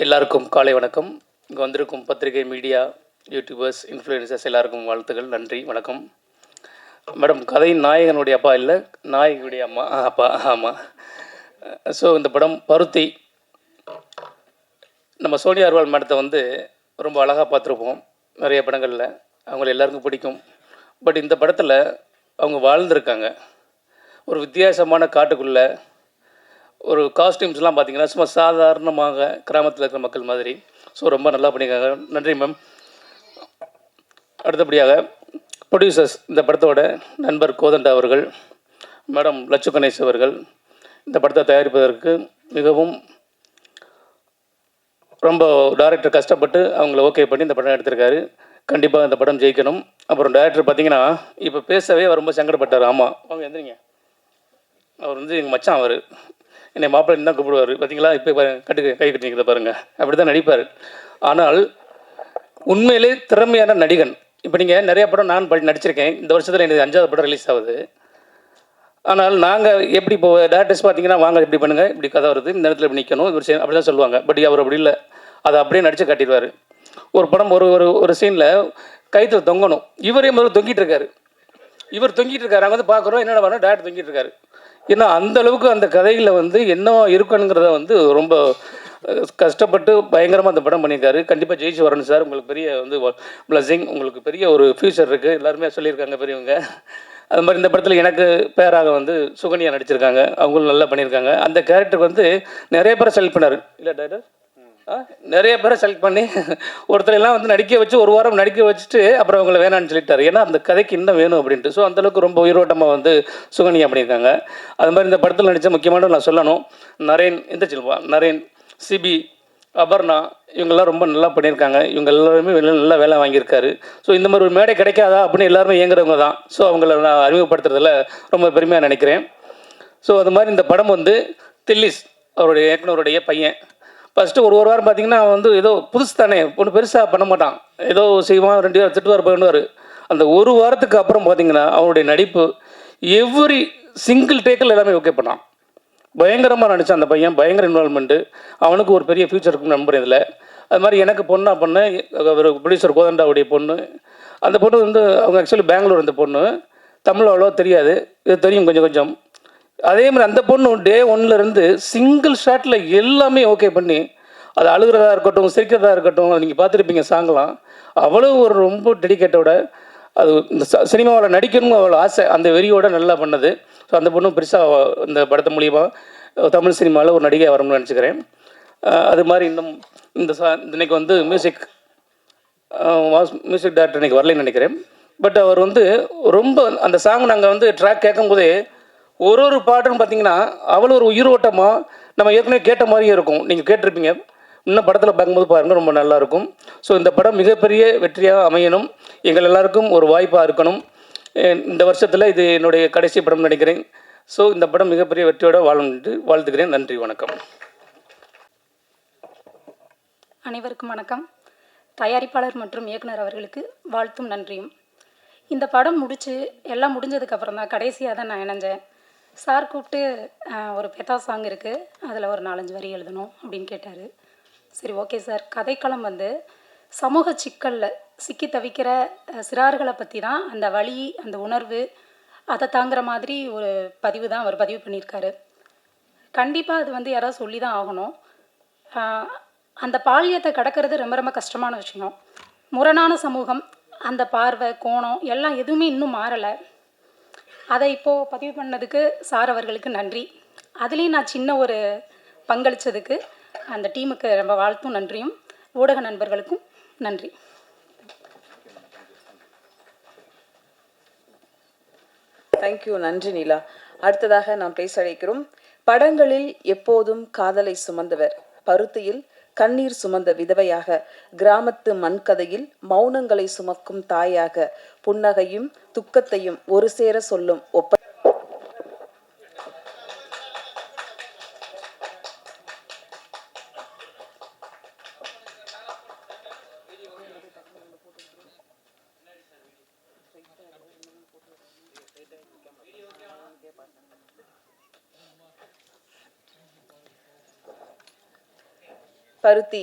எல்லாருக்கும் காலை வணக்கம். இங்கே வந்திருக்கும் பத்திரிகை, மீடியா, யூடியூபர்ஸ், இன்ஃப்ளூயன்சர்ஸ் எல்லாருக்கும் வாழ்த்துக்கள். நன்றி, வணக்கம். மேடம், கதையின் நாயகனுடைய அப்பா இல்லை, நாயகியுடைய அப்பா. ஆமாம். ஸோ இந்த படம் பருத்தி. நம்ம சோனியா அகர்வால் மேடத்தை வந்து ரொம்ப அழகாக பார்த்துருப்போம் நிறைய படங்களில், அவங்கள எல்லாருக்கும் பிடிக்கும். பட் இந்த படத்தில் அவங்க வாழ்ந்துருக்காங்க. ஒரு வித்தியாசமான காட்டுக்குள்ளே ஒரு காஸ்டியூம்ஸ்லாம் பார்த்திங்கன்னா சும்மா சாதாரணமாக கிராமத்தில் இருக்கிற மக்கள் மாதிரி. ஸோ ரொம்ப நல்லா பண்ணியிருக்காங்க. நன்றி மேம். அடுத்தபடியாக ப்ரொடியூசர்ஸ், இந்த படத்தோட நண்பர் கோதண்டா அவர்கள், மேடம் லட்சு கணேஷ் அவர்கள், இந்த படத்தை தயாரிப்பதற்கு மிகவும் ரொம்ப டைரக்டர் கஷ்டப்பட்டு அவங்கள ஓகே பண்ணி இந்த படம் எடுத்திருக்காரு. கண்டிப்பாக இந்த படம் ஜெயிக்கணும். அப்புறம் டைரக்டர் பார்த்தீங்கன்னா இப்போ பேசவே அவர் ரொம்ப சங்கடப்பட்டார். ஆமாம் அவங்க எந்திரிங்க. அவர் வந்து எங்கள் மச்சான் அவர் என்னை மாப்பிள்ளைன்னு தான் கூப்பிடுவார். பார்த்தீங்களா இப்போ கை கட்டிக்கிறத பாருங்கள், அப்படி தான் நடிப்பார். ஆனால் உண்மையிலே திறமையான நடிகன். இப்போ நீங்கள் நிறைய படம் நான் நடிச்சிருக்கேன். இந்த வருஷத்தில் எனக்கு 5வது படம் ரிலீஸ் ஆகுது. ஆனால் நாங்கள் எப்படி இப்போ டேரக்டர்ஸ் பார்த்தீங்கன்னா வாங்க இப்படி பண்ணுங்கள், இப்படி கதை வருது, இந்த இடத்துல இப்படி நிற்கணும், இப்படி செய்யணும் அப்படி தான் சொல்லுவாங்க. பட் அவர் அப்படி இல்லை, அதை அப்படியே நடித்து காட்டிடுவார். ஒரு படம் ஒரு சீனில் கைத்தில் தொங்கணும், இவரே முதல்ல தொங்கிட்டு இருக்காரு. இவர் தொங்கிட்டு இருக்காரு, அங்கே வந்து பார்க்குறோம் என்னென்ன வரணும், டேரக்டர் தொங்கிட்டு இருக்காரு. ஏன்னா அந்த அளவுக்கு அந்த கதையில் வந்து என்ன இருக்கணுங்கிறத வந்து ரொம்ப கஷ்டப்பட்டு பயங்கரமாக அந்த படம் பண்ணியிருக்காரு. கண்டிப்பாக ஜெயிச்சு வரணும் சார். உங்களுக்கு பெரிய வந்து பிளஸிங், உங்களுக்கு பெரிய ஒரு ஃப்யூச்சர் இருக்குது. எல்லாருமே சொல்லியிருக்காங்க பெரியவங்க. அது மாதிரி இந்த படத்தில் எனக்கு பேராக வந்து சுகன்யா நடிச்சிருக்காங்க. அவங்களும் நல்லா பண்ணியிருக்காங்க. அந்த கேரக்டருக்கு வந்து நிறைய பேரை செலக்ட் பண்ணார் இல்லை டைரக்டர்? நிறைய பேரை செலக்ட் பண்ணி ஒருத்தரெல்லாம் வந்து நடிக்க வச்சு ஒரு வாரம் நடிக்க வச்சுட்டு அப்புறம் அவங்கள வேணான்னு சொல்லிட்டார். ஏன்னா அந்த கதைக்கு இன்னும் வேணும் அப்படின்ட்டு. ஸோ அந்தளவுக்கு ரொம்ப உயிரோட்டமாக வந்து சுகன்யா பண்ணியிருக்காங்க. அது மாதிரி இந்த படத்தில் நடித்த முக்கியமான நான் சொல்லணும், நரேன், இந்த செல்வா, நரேன், சிபி, அபர்ணா, இவங்கெல்லாம் ரொம்ப நல்லா பண்ணியிருக்காங்க. இவங்க எல்லாருமே நல்லா வேலை வாங்கியிருக்காரு. ஸோ இந்த மாதிரி ஒரு மேடை கிடைக்காதா அப்படின்னு எல்லாருமே இயங்குறவங்க தான். ஸோ அவங்கள நான் அறிமுகப்படுத்துறதுல ரொம்ப பெருமையாக நினைக்கிறேன். ஸோ அது மாதிரி இந்த படம் வந்து தில்லிஸ் அவருடைய இயக்குனருடைய பையன். ஃபஸ்ட்டு ஒரு வாரம் பார்த்தீங்கன்னா அவன் வந்து ஏதோ புதுசு தானே ஒன்று பெருசாக பண்ண மாட்டான், ஏதோ செய்வான், 2 வாரம் திட்டுவார் பண்ணுவார். அந்த ஒரு வாரத்துக்கு அப்புறம் பார்த்தீங்கன்னா அவனுடைய நடிப்பு எவ்ரி சிங்கிள் டேக்கில் எல்லாமே ஓகே பண்ணான். பயங்கரமாக நடித்தான் அந்த பையன், பயங்கர இன்வால்மெண்ட்டு. அவனுக்கு ஒரு பெரிய ஃப்யூச்சர் இருக்குன்னு நம்புறேன் இதில். அது மாதிரி எனக்கு பொண்ணாக பொண்ணு ஒரு ப்ரொடியூசர் கோதண்டாவுடைய பொண்ணு. அந்த பொண்ணு வந்து அவங்க ஆக்சுவலி பெங்களூர். அந்த பொண்ணு தமிழ் அவ்வளோ தெரியாது, இது தெரியும் கொஞ்சம் கொஞ்சம். அதே மாதிரி அந்த பொண்ணு டே 1லேருந்து சிங்கிள் ஷாட்டில் எல்லாமே ஓகே பண்ணி, அது அழுகிறதா இருக்கட்டும், சிரிக்கிறதா இருக்கட்டும், நீங்கள் பார்த்துருப்பீங்க சாங்கெலாம். அவ்வளோ ஒரு ரொம்ப டெடிக்கேட்டோட அது இந்த சினிமாவில் நடிக்கணும்னு அவ்வளோ ஆசை, அந்த வெறியோட நல்லா பண்ணது. ஸோ அந்த பொண்ணும் பெருசாக இந்த படத்து மூலியமாக தமிழ் சினிமாவில் ஒரு நடிகை வரணும்னு நினச்சிக்கிறேன். அது மாதிரி இன்னும் இன்னைக்கு வந்து மியூசிக் டைரக்டர் இன்றைக்கி வரலைன்னு நினைக்கிறேன். பட் அவர் வந்து ரொம்ப அந்த சாங் நாங்கள் வந்து ட்ராக் கேட்கும்போதே ஒரு பாட்டுன்னு பார்த்தீங்கன்னா அவ்வளோ ஒரு உயிரோட்டமாக நம்ம ஏற்கனவே கேட்ட மாதிரியே இருக்கும். நீங்கள் கேட்டிருப்பீங்க, இன்னும் படத்தில் பார்க்கும்போது பாருங்கள், ரொம்ப நல்லாயிருக்கும். ஸோ இந்த படம் மிகப்பெரிய வெற்றியாக அமையணும், எங்கள் எல்லாருக்கும் ஒரு வாய்ப்பாக இருக்கணும். இந்த வருஷத்தில் இது என்னுடைய கடைசி படம் நினைக்கிறேன். ஸோ இந்த படம் மிகப்பெரிய வெற்றியோடு வாழணும்னு வாழ்த்துக்கிறேன். நன்றி, வணக்கம். அனைவருக்கும் வணக்கம். தயாரிப்பாளர் மற்றும் இயக்குனர் அவர்களுக்கு வாழ்த்தும் நன்றியும். இந்த படம் எல்லாம் முடிஞ்சதுக்கப்புறம் தான் கடைசியாக தான் நான் இணைஞ்சேன். சார் கூப்பிட்டு ஒரு பெத்தா சாங் இருக்குது, அதில் ஒரு 4-5 வரி எழுதணும் அப்படின்னு கேட்டார். சரி ஓகே சார். கதைக்களம் வந்து சமூக சிக்கலில் சிக்கி தவிக்கிற சிறார்களை பற்றி தான், அந்த வலி, அந்த உணர்வு, அதை தாங்குற மாதிரி ஒரு பதிவு தான் அவர் பதிவு பண்ணியிருக்காரு. கண்டிப்பாக அது வந்து யாராவது சொல்லி தான் ஆகணும். அந்த பாலியத்தை கடக்கிறது ரொம்ப ரொம்ப கஷ்டமான விஷயம். முரணான சமூகம், அந்த பார்வை, கோணம் எல்லாம் எதுவுமே இன்னும் மாறலை. அதை இப்போது பதிவு பண்ணதுக்கு சார் அவர்களுக்கு நன்றி. அதுலேயும் நான் சின்ன ஒரு பங்களித்ததுக்கு அந்த டீமுக்கு ரொம்ப வாழ்த்தும் நன்றியும், ஊடக நண்பர்களுக்கும் நன்றி. தேங்க்யூ, நன்றி நீலா. அடுத்ததாக நாம் பேச அழைக்கிறோம், படங்களில் எப்போதும் காதலை சுமந்தவர், பருத்தியில் கண்ணீர் சுமந்த விதவையாக, கிராமத்து மண்கதையில் மௌனங்களை சுமக்கும் தாயாக, புன்னகையும் துக்கத்தையும் ஒரு சேர சொல்லும் பருத்தி